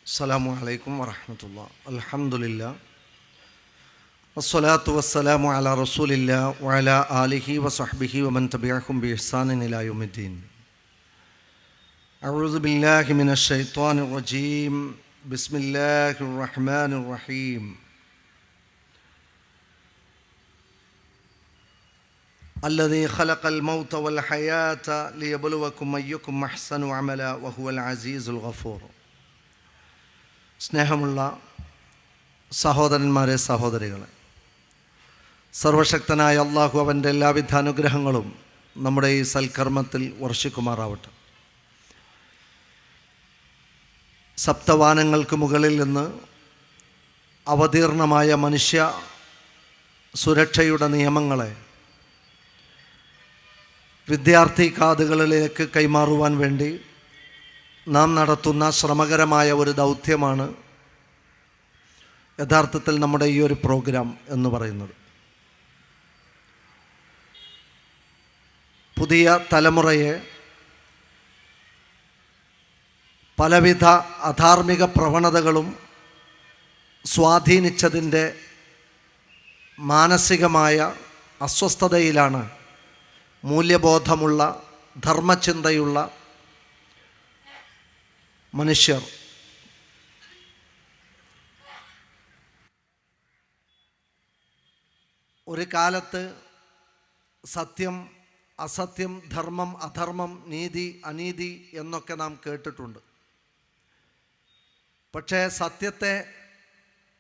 അസ്സലാമു അലൈക്കും വറഹ്മത്തുള്ളാഹി. അൽഹംദുലില്ലാ വസ്സലാത്തു വസ്സലാമു അലാ റസൂലില്ലാ വഅലാ ആലിഹി വസഹ്ബിഹി വമൻ തബിഅഹും ബിഇഹ്സാനിൻ ഇലാ യൗമിദ്ദീൻ. അഊദു ബില്ലാഹി മിനശ് ശൈത്വാനിർ റജീം. ബിസ്മില്ലാഹിർ റഹ്മാനിർ റഹീം. الذي خلق الموت والحياة ليبلوكم أيكم أحسن عملا وهو العزيز الغفور. സ്നേഹമുള്ള സഹോദരന്മാരെ, സഹോദരികളെ, സർവശക്തനായ അള്ളാഹു അവൻ്റെ എല്ലാവിധ അനുഗ്രഹങ്ങളും നമ്മുടെ ഈ സൽക്കർമ്മത്തിൽ വർഷിക്കുമാറാവട്ടെ. സപ്തവാനങ്ങൾക്ക് മുകളിൽ നിന്ന് അവതീർണമായ മനുഷ്യ സുരക്ഷയുടെ നിയമങ്ങളെ വിദ്യാർത്ഥി കാതുകളിലേക്ക് കൈമാറുവാൻ വേണ്ടി നാം നടത്തുന്ന ശ്രമകരമായ ഒരു ദൗത്യമാണ് യഥാർത്ഥത്തിൽ നമ്മുടെ ഈ ഒരു പ്രോഗ്രാം എന്ന് പറയുന്നത്. പുതിയ തലമുറയെ പലവിധ അധാർമിക പ്രവണതകളും സ്വാധീനിച്ചതിൻ്റെ മാനസികമായ അസ്വസ്ഥതയിലാണ് മൂല്യബോധമുള്ള ധർമ്മചിന്തയുള്ള മനുഷ്യർ. ഒരു കാലത്ത് സത്യം, അസത്യം, ധർമ്മം, അധർമ്മം, നീതി, അനീതി എന്നൊക്കെ നാം കേട്ടിട്ടുണ്ട്. പക്ഷേ സത്യത്തെ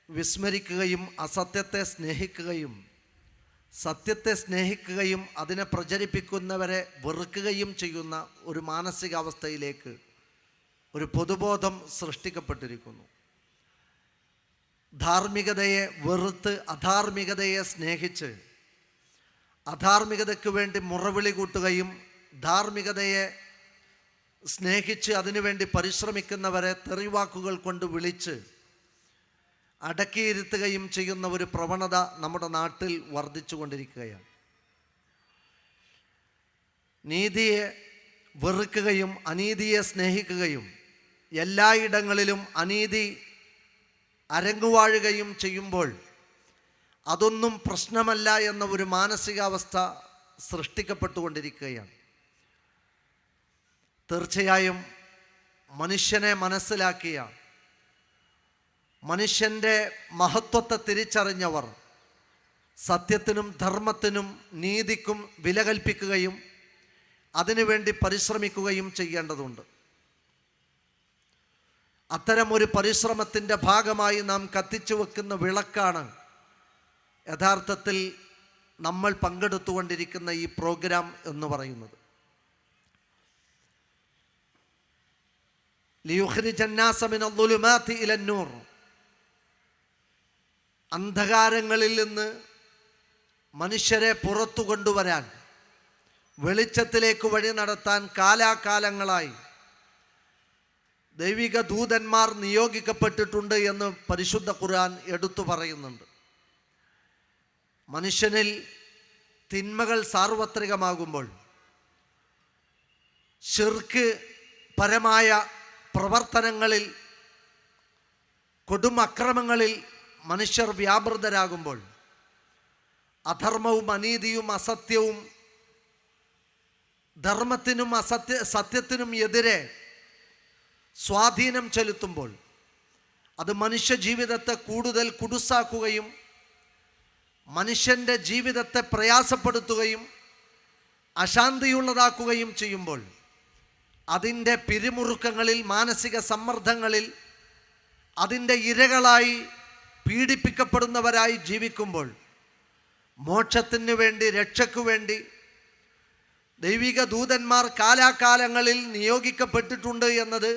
വിസ്മരിക്കുകയും അസത്യത്തെ സ്നേഹിക്കുകയും സത്യത്തെ സ്നേഹിക്കുകയും അതിനെ പ്രചരിപ്പിക്കുന്നവരെ വെറുക്കുകയും ചെയ്യുന്ന ഒരു മാനസികാവസ്ഥയിലേക്ക് ഒരു പൊതുബോധം സൃഷ്ടിക്കപ്പെട്ടിരിക്കുന്നു. ധാർമ്മികതയെ വെറുത്ത് അധാർമികതയെ സ്നേഹിച്ച് അധാർമികതയ്ക്ക് വേണ്ടി മുറവിളി കൂട്ടുകയും ധാർമ്മികതയെ സ്നേഹിച്ച് അതിനുവേണ്ടി പരിശ്രമിക്കുന്നവരെ തെറിവാക്കുകൾ കൊണ്ട് വിളിച്ച് അടക്കിയിരുത്തുകയും ചെയ്യുന്ന ഒരു പ്രവണത നമ്മുടെ നാട്ടിൽ വർദ്ധിച്ചു കൊണ്ടിരിക്കുകയാണ്. നീതിയെ വെറുക്കുകയും അനീതിയെ സ്നേഹിക്കുകയും എല്ലായിടങ്ങളിലും അനീതി അരങ്ങുവാഴുകയും ചെയ്യുമ്പോൾ അതൊന്നും പ്രശ്നമല്ല എന്ന ഒരു മാനസികാവസ്ഥ സൃഷ്ടിക്കപ്പെട്ടുകൊണ്ടിരിക്കുകയാണ്. തീർച്ചയായും മനുഷ്യനെ മനസ്സിലാക്കിയ, മനുഷ്യൻ്റെ മഹത്വത്തെ തിരിച്ചറിഞ്ഞവർ സത്യത്തിനും ധർമ്മത്തിനും നീതിക്കും വില കൽപ്പിക്കുകയും അതിനുവേണ്ടി പരിശ്രമിക്കുകയും ചെയ്യേണ്ടതുണ്ട്. അത്തരമൊരു പരിശ്രമത്തിൻ്റെ ഭാഗമായി നാം കത്തിച്ചു വെക്കുന്ന വിളക്കാണ് യഥാർത്ഥത്തിൽ നമ്മൾ പങ്കെടുത്തുകൊണ്ടിരിക്കുന്ന ഈ പ്രോഗ്രാം എന്ന് പറയുന്നത്. ലിയുഖ്രിജന്നാസ മിനദ്ദുലുമാതി ഇലന്നൂർ, അന്ധകാരങ്ങളിൽ നിന്ന് മനുഷ്യരെ പുറത്തു കൊണ്ടുവരാൻ, വെളിച്ചത്തിലേക്ക് വഴി നടത്താൻ കാലാകാലങ്ങളായി ദൈവിക ദൂതന്മാർ നിയോഗിക്കപ്പെട്ടിട്ടുണ്ട് എന്ന് പരിശുദ്ധ ഖുർആൻ എടുത്തു പറയുന്നുണ്ട്. മനുഷ്യനിൽ തിന്മകൾ സാർവത്രികമാകുമ്പോൾ, ശിർക്ക് പരമായ പ്രവർത്തനങ്ങളിൽ, കൊടും അക്രമങ്ങളിൽ മനുഷ്യർ വ്യാപൃതരാകുമ്പോൾ, അധർമ്മവും അനീതിയും അസത്യവും ധർമ്മത്തിനും സത്യത്തിനും എതിരെ സ്വാധീനം ചെലുത്തുമ്പോൾ അത് മനുഷ്യ ജീവിതത്തെ കൂടുതൽ കുടുസാക്കുകയും മനുഷ്യൻ്റെ ജീവിതത്തെ പ്രയാസപ്പെടുത്തുകയും അശാന്തിയുള്ളതാക്കുകയും ചെയ്യുമ്പോൾ, അതിൻ്റെ പിരിമുറുക്കങ്ങളിൽ, മാനസിക സമ്മർദ്ദങ്ങളിൽ അതിൻ്റെ ഇരകളായി പീഡിപ്പിക്കപ്പെടുന്നവരായി ജീവിക്കുമ്പോൾ, മോക്ഷത്തിന് വേണ്ടി, രക്ഷയ്ക്കു വേണ്ടി ദൈവിക ദൂതന്മാർ കാലാകാലങ്ങളിൽ നിയോഗിക്കപ്പെട്ടിട്ടുണ്ട് എന്നത്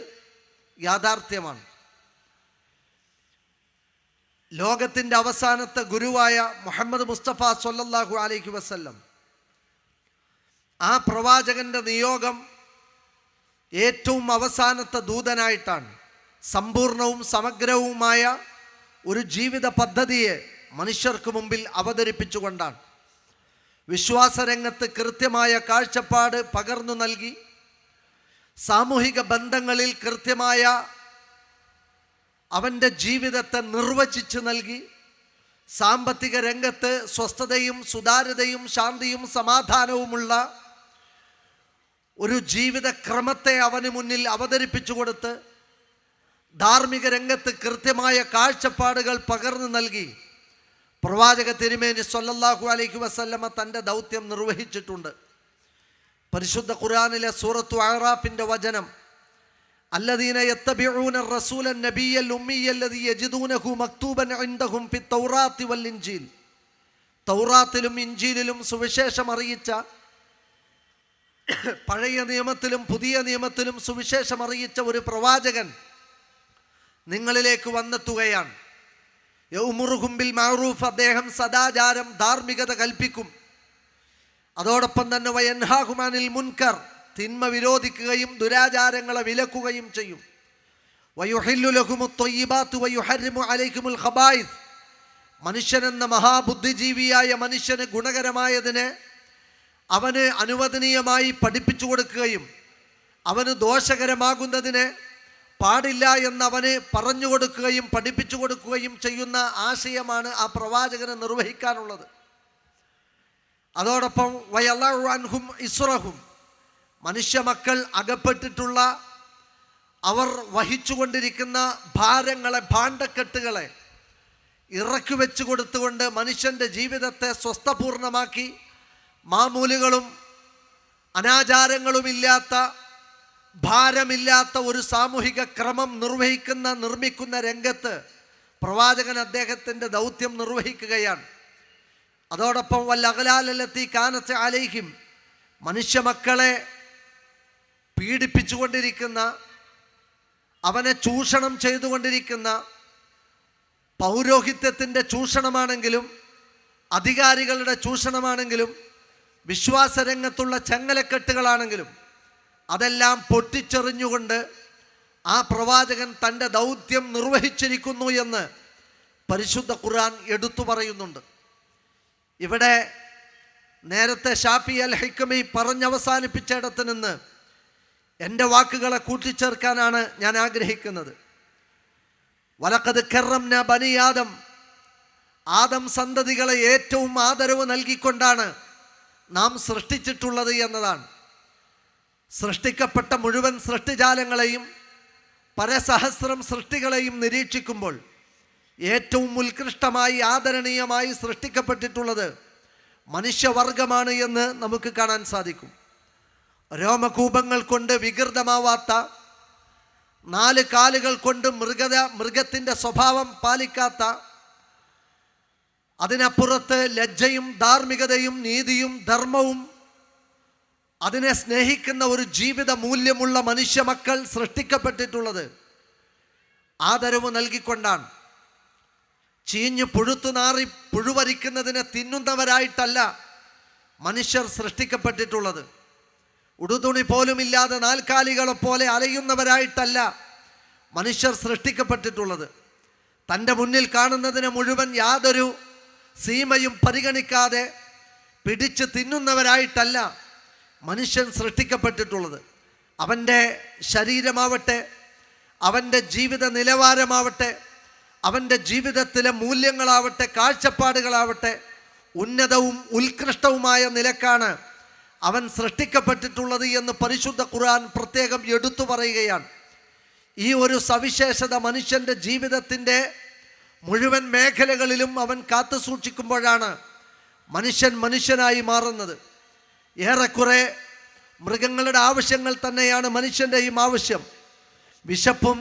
യാഥാർത്ഥ്യമാണ്. ലോകത്തിൻ്റെ അവസാനത്തെ ഗുരുവായ മുഹമ്മദ് മുസ്തഫ സ്വല്ലല്ലാഹു അലൈഹി വസല്ലം, ആ പ്രവാചകൻ്റെ നിയോഗം ഏറ്റവും അവസാനത്തെ ദൂതനായിട്ടാണ്. സമ്പൂർണവും സമഗ്രവുമായ ഒരു ജീവിത പദ്ധതിയെ മനുഷ്യർക്ക് മുമ്പിൽ അവതരിപ്പിച്ചുകൊണ്ടാണ്. വിശ്വാസരംഗത്ത് കൃത്യമായ കാഴ്ചപ്പാട് പകർന്നു നൽകി സാമൂഹിക ബന്ധങ്ങളിൽ കൃത്യമായ അവൻ്റെ ജീവിതത്തെ നിർവചിച്ച് നൽകി. സാമ്പത്തിക രംഗത്ത് സ്വസ്ഥതയും സുതാര്യതയും ശാന്തിയും സമാധാനവുമുള്ള ഒരു ജീവിതക്രമത്തെ അവന് മുന്നിൽ അവതരിപ്പിച്ചു കൊടുത്ത് ധാർമ്മിക രംഗത്ത് കൃത്യമായ കാഴ്ചപ്പാടുകൾ പകർന്നു നൽകി പ്രവാചക തിരുമേനി സ്വല്ലല്ലാഹു അലൈഹി വസല്ലമ തൻ്റെ ദൗത്യം നിർവഹിച്ചിട്ടുണ്ട്. പരിശുദ്ധ ഖുർആനിലെ സൂറത്തു അഅറാഫിൻ്റെ വചനം, അല്ലദീന യത്തബിഊന റസൂലൻ നബിയ്യൽ ഉമ്മിയ്യല്ലദീ യജിദൂനഹു മക്തൂബൻ ഇൻദഹും ഫിത്തൗറാത്തി വൽ ഇൻജീൽ. തൗറാത്തിലും ഇൻജീലിലും സുവിശേഷം അറിയിച്ച, പഴയ നിയമത്തിലും പുതിയ നിയമത്തിലും സുവിശേഷം അറിയിച്ച ഒരു പ്രവാചകൻ നിങ്ങളിലേക്ക് വന്നെത്തുകയാണ്. യഅ്മുറുഹും ബിൽ മഅറൂഫ്, അദ്ദേഹം സദാചാരം ധാർമ്മികത കൽപ്പിക്കും. അതോടൊപ്പം തന്നെ വയൻഹാഹും അനിൽ മുൻകർ, തിന്മ വിരോധിക്കുകയും ദുരാചാരങ്ങളെ വിലക്കുകയും ചെയ്യും. വയുഹില്ലു ലഹുമുത് ത്വയ്യിബാത്തു വയുഹർരിമു അലൈഹിമുൽ ഖബായിസ്, മനുഷ്യനെന്ന മഹാബുദ്ധിജീവിയായ മനുഷ്യന് ഗുണകരമായതിനെ അവന് അനുവദനീയമായി പഠിപ്പിച്ചു കൊടുക്കുകയും അവന് ദോഷകരമാകുന്നതിനെ പാടില്ല എന്നവന് പറഞ്ഞു കൊടുക്കുകയും പഠിപ്പിച്ചു കൊടുക്കുകയും ചെയ്യുന്ന ആശയമാണ് ആ പ്രവാചകന് നിർവഹിക്കാനുള്ളത്. അതോടൊപ്പം വയളഉ അൻഹും ഇസ്റഹും, മനുഷ്യ മക്കൾ അകപ്പെട്ടിട്ടുള്ള, അവർ വഹിച്ചുകൊണ്ടിരിക്കുന്ന ഭാരങ്ങളെ, ഭാണ്ഡക്കെട്ടുകളെ ഇറക്കി വെച്ച് കൊടുത്തുകൊണ്ട് മനുഷ്യൻ്റെ ജീവിതത്തെ സ്വസ്ഥപൂർണമാക്കി മാമൂലുകളും അനാചാരങ്ങളുമില്ലാത്ത, ഭാരമില്ലാത്ത ഒരു സാമൂഹിക ക്രമം നിർമ്മിക്കുന്ന രംഗത്ത് പ്രവാചകൻ അദ്ദേഹത്തിൻ്റെ ദൗത്യം നിർവഹിക്കുകയാണ്. അതോടൊപ്പം വല്ലഗലാലല്ലത്തി കാനത്ത് അലൈഹിം, മനുഷ്യ മക്കളെ പീഡിപ്പിച്ചുകൊണ്ടിരിക്കുന്ന, അവനെ ചൂഷണം ചെയ്തുകൊണ്ടിരിക്കുന്ന, പൗരോഹിത്യത്തിൻ്റെ ചൂഷണമാണെങ്കിലും അധികാരികളുടെ ചൂഷണമാണെങ്കിലും വിശ്വാസരംഗത്തുള്ള ചങ്ങലക്കെട്ടുകളാണെങ്കിലും അതെല്ലാം പൊട്ടിച്ചെറിഞ്ഞുകൊണ്ട് ആ പ്രവാചകൻ തൻ്റെ ദൗത്യം നിർവഹിച്ചിരിക്കുന്നു എന്ന് പരിശുദ്ധ ഖുർആൻ എടുത്തു പറയുന്നുണ്ട്. ഇവിടെ നേരത്തെ ഷാഫി അൽ ഹിക്കമി പറഞ്ഞവസാനിപ്പിച്ചിടത്ത് നിന്ന് എൻ്റെ വാക്കുകളെ കൂട്ടിച്ചേർക്കാനാണ് ഞാൻ ആഗ്രഹിക്കുന്നത്. വലഖദ് കറംന ബനി ആദം, ആദം സന്തതികളെ ഏറ്റവും ആദരവ് നൽകിക്കൊണ്ടാണ് നാം സൃഷ്ടിച്ചിട്ടുള്ളത് എന്നതാണ്. സൃഷ്ടിക്കപ്പെട്ട മുഴുവൻ സൃഷ്ടിജാലങ്ങളെയും പരസഹസ്രം സൃഷ്ടികളെയും നിരീക്ഷിക്കുമ്പോൾ ഏറ്റവും ഉത്കൃഷ്ടമായി ആദരണീയമായി സൃഷ്ടിക്കപ്പെട്ടിട്ടുള്ളത് മനുഷ്യവർഗമാണ് എന്ന് നമുക്ക് കാണാൻ സാധിക്കും. രോമകൂപങ്ങൾ കൊണ്ട് വികൃതമാവാത്ത, 4 കാലുകൾ കൊണ്ട് മൃഗത്തിൻ്റെ സ്വഭാവം പാലിക്കാത്ത, അതിനപ്പുറത്ത് ലജ്ജയും ധാർമ്മികതയും നീതിയും ധർമ്മവും അതിനെ സ്നേഹിക്കുന്ന ഒരു ജീവിത മൂല്യമുള്ള മനുഷ്യ മക്കൾ സൃഷ്ടിക്കപ്പെട്ടിട്ടുള്ളത് ആദരവ് നൽകിക്കൊണ്ടാണ്. ചീഞ്ഞു പുഴുത്തുനാറി പുഴുവരിക്കുന്നതിനെ തിന്നുന്നവരായിട്ടല്ല മനുഷ്യർ സൃഷ്ടിക്കപ്പെട്ടിട്ടുള്ളത്. ഉടുതുണി പോലുമില്ലാതെ 4 കാലികളെ പോലെ അലയുന്നവരായിട്ടല്ല മനുഷ്യർ സൃഷ്ടിക്കപ്പെട്ടിട്ടുള്ളത്. തൻ്റെ മുന്നിൽ കാണുന്നതിനെ മുഴുവൻ യാതൊരു സീമയും പരിഗണിക്കാതെ പിടിച്ച് തിന്നുന്നവരായിട്ടല്ല മനുഷ്യൻ സൃഷ്ടിക്കപ്പെട്ടിട്ടുള്ളത്. അവൻ്റെ ശരീരമാവട്ടെ, അവൻ്റെ ജീവിത നിലവാരമാവട്ടെ, അവൻ്റെ ജീവിതത്തിലെ മൂല്യങ്ങളാവട്ടെ, കാഴ്ചപ്പാടുകളാവട്ടെ ഉന്നതവും ഉത്കൃഷ്ടവുമായ നിലക്കാണ് അവൻ സൃഷ്ടിക്കപ്പെട്ടിട്ടുള്ളത് എന്ന് പരിശുദ്ധ ഖുർആൻ പ്രത്യേകം എടുത്തു പറയുകയാണ്. ഈ ഒരു സവിശേഷത മനുഷ്യൻ്റെ ജീവിതത്തിൻ്റെ മുഴുവൻ മേഖലകളിലും അവൻ കാത്തു സൂക്ഷിക്കുമ്പോഴാണ് മനുഷ്യൻ മനുഷ്യനായി മാറുന്നത്. ഏറെക്കുറെ മൃഗങ്ങളുടെ ആവശ്യങ്ങൾ തന്നെയാണ് മനുഷ്യൻ്റെയും ആവശ്യം. വിശപ്പും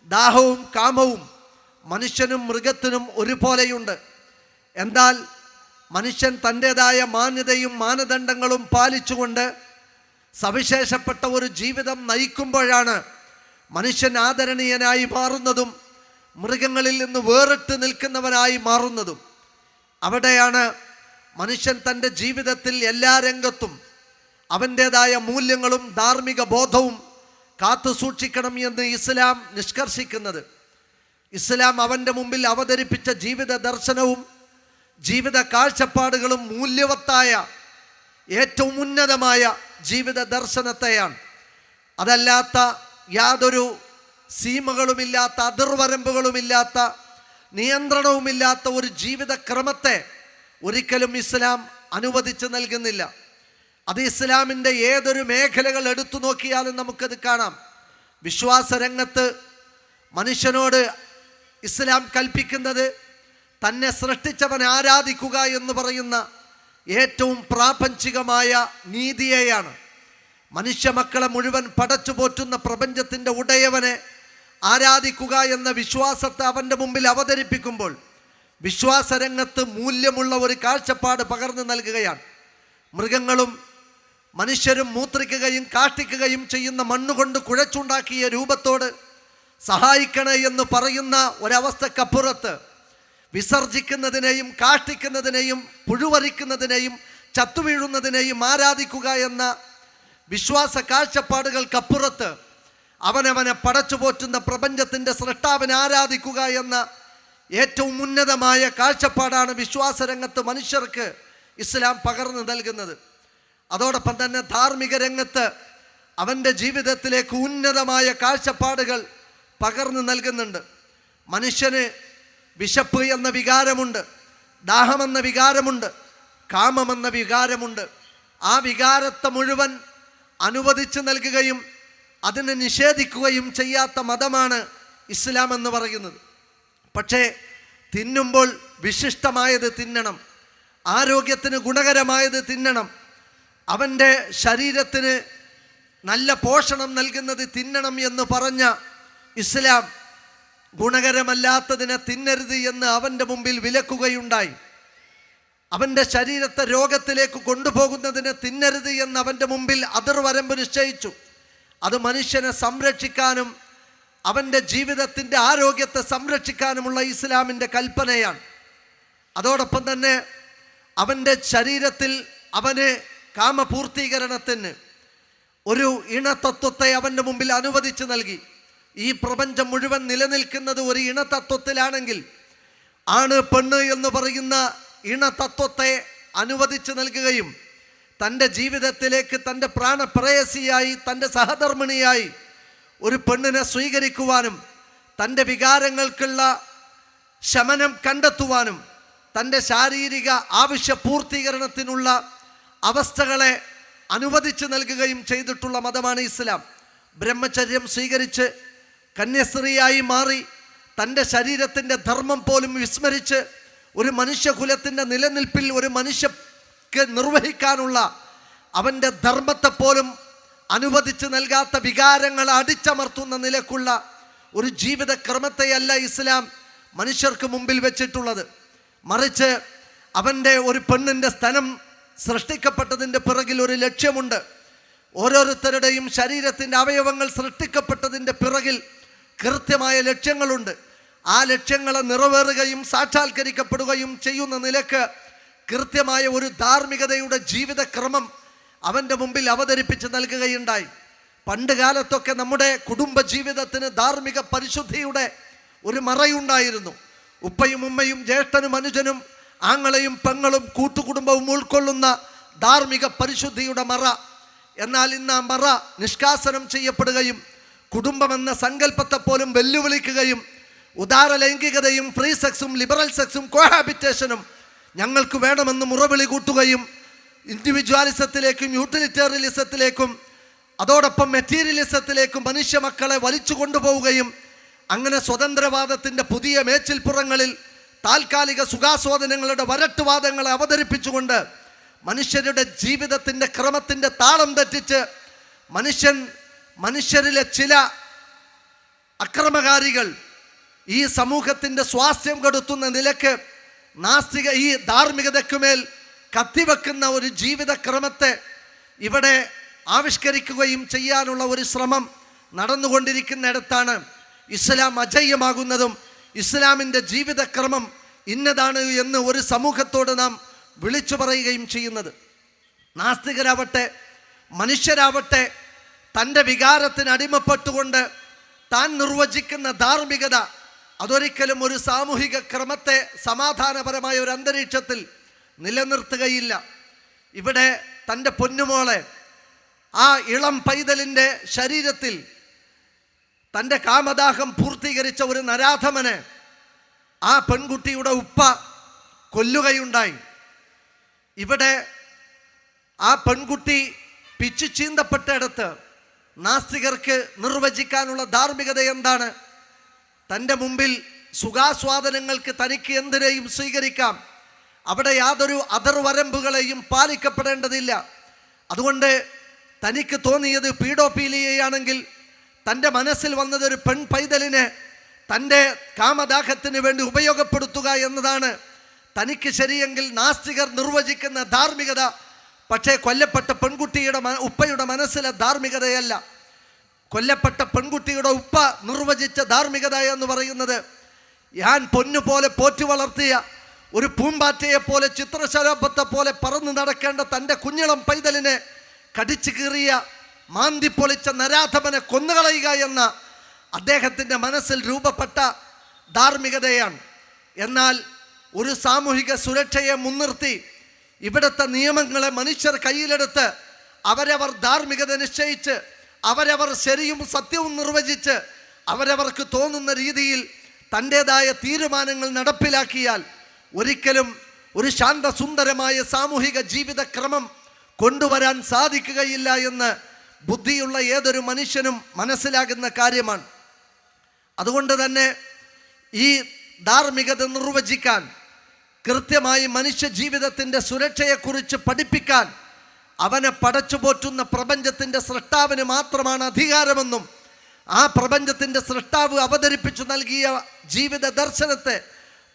ദാഹവും കാമവും മനുഷ്യനും മൃഗത്തിനും ഒരുപോലെയുണ്ട്. എന്നാൽ മനുഷ്യൻ തൻ്റെതായ മാന്യതയും മാനദണ്ഡങ്ങളും പാലിച്ചുകൊണ്ട് സവിശേഷപ്പെട്ട ഒരു ജീവിതം നയിക്കുമ്പോഴാണ് മനുഷ്യൻ ആദരണീയനായി മാറുന്നതും മൃഗങ്ങളിൽ നിന്ന് വേറിട്ട് നിൽക്കുന്നവനായി മാറുന്നതും. അവിടെയാണ് മനുഷ്യൻ തൻ്റെ ജീവിതത്തിൽ എല്ലാ രംഗത്തും അവൻ്റേതായ മൂല്യങ്ങളും ധാർമ്മിക ബോധവും കാത്തു സൂക്ഷിക്കണം എന്ന് ഇസ്ലാം നിഷ്കർഷിക്കുന്നത്. ഇസ്ലാം അവൻ്റെ മുമ്പിൽ അവതരിപ്പിച്ച ജീവിത ദർശനവും ജീവിത കാഴ്ചപ്പാടുകളും മൂല്യവത്തായ ഏറ്റവും ഉന്നതമായ ജീവിത ദർശനത്തെയാണ്. അതല്ലാത്ത യാതൊരു സീമകളുമില്ലാത്ത, അതിർവരമ്പുകളുമില്ലാത്ത, നിയന്ത്രണവുമില്ലാത്ത ഒരു ജീവിതക്രമത്തെ ഒരിക്കലും ഇസ്ലാം അനുവദിച്ച് നൽകുന്നില്ല. അത് ഇസ്ലാമിൻ്റെ ഏതൊരു മേഖലകൾ എടുത്തു നോക്കിയാലും നമുക്കത് കാണാം. വിശ്വാസരംഗത്ത് മനുഷ്യനോട് ഇസ്ലാം കൽപ്പിക്കുന്നത് തന്നെ സൃഷ്ടിച്ചവൻ ആരാധിക്കുക എന്ന് പറയുന്ന ഏറ്റവും പ്രാപഞ്ചികമായ നീതിയെയാണ്. മനുഷ്യ മക്കളെ മുഴുവൻ പടച്ചു പോറ്റുന്ന പ്രപഞ്ചത്തിൻ്റെ ഉടയവനെ ആരാധിക്കുക എന്ന വിശ്വാസത്തെ അവൻ്റെ മുമ്പിൽ അവതരിപ്പിക്കുമ്പോൾ വിശ്വാസരംഗത്ത് മൂല്യമുള്ള ഒരു കാഴ്ചപ്പാട് പകർന്നു നൽകുകയാണ്. മൃഗങ്ങളും മനുഷ്യരും മൂത്രിക്കുകയും കാഷ്ടിക്കുകയും ചെയ്യുന്ന മണ്ണുകൊണ്ട് കുഴച്ചുണ്ടാക്കിയ രൂപത്തോട് സഹായിക്കണേ എന്ന് പറയുന്ന ഒരവസ്ഥക്കപ്പുറത്ത് വിസർജിക്കുന്നതിനെയും കാഷ്ടിക്കുന്നതിനെയും പുഴുവരിക്കുന്നതിനെയും ചത്തുവീഴുന്നതിനെയും ആരാധിക്കുക എന്ന വിശ്വാസ കാഴ്ചപ്പാടുകൾക്കപ്പുറത്ത് അവനവനെ പടച്ചു പോറ്റുന്ന പ്രപഞ്ചത്തിൻ്റെ സൃഷ്ടാവിനെ ആരാധിക്കുക എന്ന ഏറ്റവും ഉന്നതമായ കാഴ്ചപ്പാടാണ് വിശ്വാസരംഗത്ത് മനുഷ്യർക്ക് ഇസ്ലാം പകർന്നു നൽകുന്നത്. അതോടൊപ്പം തന്നെ ധാർമ്മിക രംഗത്ത് അവൻ്റെ ജീവിതത്തിലേക്ക് ഉന്നതമായ കാഴ്ചപ്പാടുകൾ പകർന്നു നൽകുന്നുണ്ട്. മനുഷ്യന് വിശപ്പ് എന്ന വികാരമുണ്ട്, ദാഹമെന്ന വികാരമുണ്ട്, കാമമെന്ന വികാരമുണ്ട്. ആ വികാരത്തെ മുഴുവൻ അനുവദിച്ച് നൽകുകയും അതിനെ നിഷേധിക്കുകയും ചെയ്യാത്ത മതമാണ് ഇസ്ലാം എന്ന് പറയുന്നത്. പക്ഷേ തിന്നുമ്പോൾ വിശിഷ്ടമായത് തിന്നണം, ആരോഗ്യത്തിന് ഗുണകരമായത് തിന്നണം, അവൻ്റെ ശരീരത്തിന് നല്ല പോഷണം നൽകുന്നത് തിന്നണം എന്ന് പറഞ്ഞ ഇസ്ലാം ഗുണകരമല്ലാത്തതിനെ തിന്നരുത് എന്ന് അവൻ്റെ മുമ്പിൽ വിലക്കുകയുണ്ടായി. അവൻ്റെ ശരീരത്തെ രോഗത്തിലേക്ക് കൊണ്ടുപോകുന്നതിനെ തിന്നരുത് എന്ന് അവൻ്റെ മുമ്പിൽ അതിർവരമ്പ് നിശ്ചയിച്ചു. അത് മനുഷ്യനെ സംരക്ഷിക്കാനും അവൻ്റെ ജീവിതത്തിൻ്റെ ആരോഗ്യത്തെ സംരക്ഷിക്കാനുമുള്ള ഇസ്ലാമിൻ്റെ കൽപ്പനയാണ്. അതോടൊപ്പം തന്നെ അവൻ്റെ ശരീരത്തിൽ അവന് കാമപൂർത്തീകരണത്തിന് ഒരു ഇണതത്വത്തെ അവൻ്റെ മുമ്പിൽ അനുവദിച്ച് നൽകി. ഈ പ്രപഞ്ചം മുഴുവൻ നിലനിൽക്കുന്നത് ഒരു ഇണതത്വത്തിലാണെങ്കിൽ ആണ് പെണ്ണ് എന്ന് പറയുന്ന ഇണതത്വത്തെ അനുവദിച്ച് നൽകുകയും തൻ്റെ ജീവിതത്തിലേക്ക് തൻ്റെ പ്രാണപ്രേയസിയായി, തൻ്റെ സഹധർമ്മിണിയായി ഒരു പെണ്ണിനെ സ്വീകരിക്കുവാനും തൻ്റെ വികാരങ്ങൾക്കുള്ള ശമനം കണ്ടെത്തുവാനും തൻ്റെ ശാരീരിക ആവശ്യ പൂർത്തീകരണത്തിനുള്ള അവസ്ഥകളെ അനുവദിച്ച് നൽകുകയും ചെയ്തിട്ടുള്ള മതമാണ് ഇസ്ലാം. ബ്രഹ്മചര്യം സ്വീകരിച്ച് കന്യാസ്ത്രീയായി മാറി തൻ്റെ ശരീരത്തിൻ്റെ ധർമ്മം പോലും വിസ്മരിച്ച് ഒരു മനുഷ്യകുലത്തിൻ്റെ നിലനിൽപ്പിൽ ഒരു മനുഷ്യക്ക് നിർവഹിക്കാനുള്ള അവൻ്റെ ധർമ്മത്തെ പോലും അനുവദിച്ച് നൽകാത്ത വികാരങ്ങൾ അടിച്ചമർത്തുന്ന നിലക്കുള്ള ഒരു ജീവിതക്രമത്തെയല്ല ഇസ്ലാം മനുഷ്യർക്ക് മുമ്പിൽ വെച്ചിട്ടുള്ളത്. മറിച്ച് അവൻ്റെ ഒരു പെണ്ണിൻ്റെ സ്തനം സൃഷ്ടിക്കപ്പെട്ടതിൻ്റെ പിറകിൽ ഒരു ലക്ഷ്യമുണ്ട്. ഓരോരുത്തരുടെയും ശരീരത്തിൻ്റെ അവയവങ്ങൾ സൃഷ്ടിക്കപ്പെട്ടതിൻ്റെ പിറകിൽ കൃത്യമായ ലക്ഷ്യങ്ങളുണ്ട്. ആ ലക്ഷ്യങ്ങളെ നിറവേറുകയും സാക്ഷാത്കരിക്കപ്പെടുകയും ചെയ്യുന്ന നിലക്ക് കൃത്യമായ ഒരു ധാർമ്മികതയുടെ ജീവിതക്രമം അവൻ്റെ മുമ്പിൽ അവതരിപ്പിച്ച് നൽകുകയുണ്ടായി. പണ്ട് കാലത്തൊക്കെ നമ്മുടെ കുടുംബ ജീവിതത്തിന് ധാർമ്മിക പരിശുദ്ധിയുടെ ഒരു മറയുണ്ടായിരുന്നു. ഉപ്പയും ഉമ്മയും ജ്യേഷ്ഠനും അനുജനും ആങ്ങളെയും പെങ്ങളും കൂട്ടുകുടുംബവും ഉൾക്കൊള്ളുന്ന ധാർമ്മിക പരിശുദ്ധിയുടെ മറ. എന്നാൽ ഇന്ന് ആ മറ നിഷ്കാസനം ചെയ്യപ്പെടുകയും കുടുംബമെന്ന സങ്കല്പത്തെ പോലും വെല്ലുവിളിക്കുകയും ഉദാര ലൈംഗികതയും ഫ്രീ സെക്സും ലിബറൽ സെക്സും കോഹാബിറ്റേഷനും ഞങ്ങൾക്ക് വേണമെന്ന് മുറവിളി കൂട്ടുകയും ഇൻഡിവിജ്വാലിസത്തിലേക്കും യൂട്ടിലിറ്റേറിയലിസത്തിലേക്കും അതോടൊപ്പം മെറ്റീരിയലിസത്തിലേക്കും മനുഷ്യ മക്കളെ വലിച്ചു കൊണ്ടുപോവുകയും അങ്ങനെ സ്വതന്ത്രവാദത്തിൻ്റെ പുതിയ മേച്ചിൽപ്പുറങ്ങളിൽ താൽക്കാലിക സുഖാസ്വാദനങ്ങളുടെ വരട്ടുവാദങ്ങളെ അവതരിപ്പിച്ചുകൊണ്ട് മനുഷ്യരുടെ ജീവിതത്തിൻ്റെ ക്രമത്തിൻ്റെ താളം തെറ്റിച്ച് മനുഷ്യരിലെ ചില അക്രമകാരികൾ ഈ സമൂഹത്തിൻ്റെ സ്വാസ്ഥ്യം കെടുത്തുന്ന നിലക്ക് നാസ്തിക ഈ ധാർമ്മികതയ്ക്കുമേൽ കത്തിവെക്കുന്ന ഒരു ജീവിതക്രമത്തെ ഇവിടെ ആവിഷ്കരിക്കുകയും ചെയ്യാനുള്ള ഒരു ശ്രമം നടന്നുകൊണ്ടിരിക്കുന്നിടത്താണ് ഇസ്ലാം അജയ്യമാകുന്നതും ഇസ്ലാമിൻ്റെ ജീവിതക്രമം ഇന്നതാണ് എന്ന് ഒരു സമൂഹത്തോട് നാം വിളിച്ചു പറയുകയും ചെയ്യുന്നത്. നാസ്തികരാവട്ടെ മനുഷ്യരാവട്ടെ തൻ്റെ വികാരത്തിന് അടിമപ്പെട്ടുകൊണ്ട് താൻ നിർവചിക്കുന്ന ധാർമ്മികത അതൊരിക്കലും ഒരു സാമൂഹിക ക്രമത്തെ സമാധാനപരമായ ഒരു അന്തരീക്ഷത്തിൽ നിലനിർത്തുകയില്ല. ഇവിടെ തൻ്റെ പൊന്നുമോളെ ആ ഇളം പൈതലിൻ്റെ ശരീരത്തിൽ തൻ്റെ കാമദാഹം പൂർത്തീകരിച്ച ഒരു നരാധമനെ ആ പെൺകുട്ടിയുടെ ഉപ്പ കൊല്ലുകയുണ്ടായി. ഇവിടെ ആ പെൺകുട്ടി പിച്ചു ചീന്തപ്പെട്ടിടത്ത് നാസ്തികർക്ക് നിർവചിക്കാനുള്ള ധാർമ്മികത എന്താണ്? തൻ്റെ മുമ്പിൽ സുഖാസ്വാദനങ്ങൾക്ക് തനിക്ക് എന്തിനേയും സ്വീകരിക്കാം, അവിടെ യാതൊരു അതിർവരമ്പുകളെയും പാലിക്കപ്പെടേണ്ടതില്ല. അതുകൊണ്ട് തനിക്ക് തോന്നിയത് പീഡോഫീലിയയാണെങ്കിൽ തൻ്റെ മനസ്സിൽ വന്നതൊരു പെൺ പൈതലിനെ തൻ്റെ കാമദാഹത്തിന് വേണ്ടി ഉപയോഗപ്പെടുത്തുക എന്നതാണ് തനിക്ക് ശരിയെങ്കിൽ നാസ്തികർ നിർവചിക്കുന്ന ധാർമ്മികത. പക്ഷേ കൊല്ലപ്പെട്ട പെൺകുട്ടിയുടെ ഉപ്പയുടെ മനസ്സിലെ ധാർമ്മികതയല്ല. കൊല്ലപ്പെട്ട പെൺകുട്ടിയുടെ ഉപ്പ നിർവചിച്ച ധാർമ്മികത എന്ന് പറയുന്നത്, ഞാൻ പൊന്നുപോലെ പോറ്റി വളർത്തിയ ഒരു പൂമ്പാറ്റയെ പോലെ ചിത്രശലഭത്തെ പോലെ പറന്നു നടക്കേണ്ട തൻ്റെ കുഞ്ഞിളം പൈതലിനെ കടിച്ചു കീറിയ മാന്തിപ്പൊളിച്ച നരാധമനെ കൊന്നുകളയുക എന്ന അദ്ദേഹത്തിൻ്റെ മനസ്സിൽ രൂപപ്പെട്ട ധാർമ്മികതയാണ്. എന്നാൽ ഒരു സാമൂഹിക സുരക്ഷയെ മുൻനിർത്തി ഇവിടുത്തെ നിയമങ്ങളെ മനുഷ്യർ കയ്യിലെടുത്ത് അവരവർ ധാർമ്മികത നിശ്ചയിച്ച് അവരവർ ശരിയും സത്യവും നിർവചിച്ച് അവരവർക്ക് തോന്നുന്ന രീതിയിൽ തൻ്റെതായ തീരുമാനങ്ങൾ നടപ്പിലാക്കിയാൽ ഒരിക്കലും ഒരു ശാന്തസുന്ദരമായ സാമൂഹിക ജീവിതക്രമം കൊണ്ടുവരാൻ സാധിക്കുകയില്ല എന്ന് ബുദ്ധിയുള്ള ഏതൊരു മനുഷ്യനും മനസ്സിലാകുന്ന കാര്യമാണ്. അതുകൊണ്ട് തന്നെ ഈ ധാർമ്മികത നിർവചിക്കാൻ, കൃത്യമായി മനുഷ്യ ജീവിതത്തിൻ്റെ സുരക്ഷയെക്കുറിച്ച് പഠിപ്പിക്കാൻ അവനെ പടച്ചു പോറ്റുന്ന പ്രപഞ്ചത്തിൻ്റെ സൃഷ്ടാവിന് മാത്രമാണ് അധികാരമെന്നും ആ പ്രപഞ്ചത്തിൻ്റെ സൃഷ്ടാവ് അവതരിപ്പിച്ചു നൽകിയ ജീവിത ദർശനത്തെ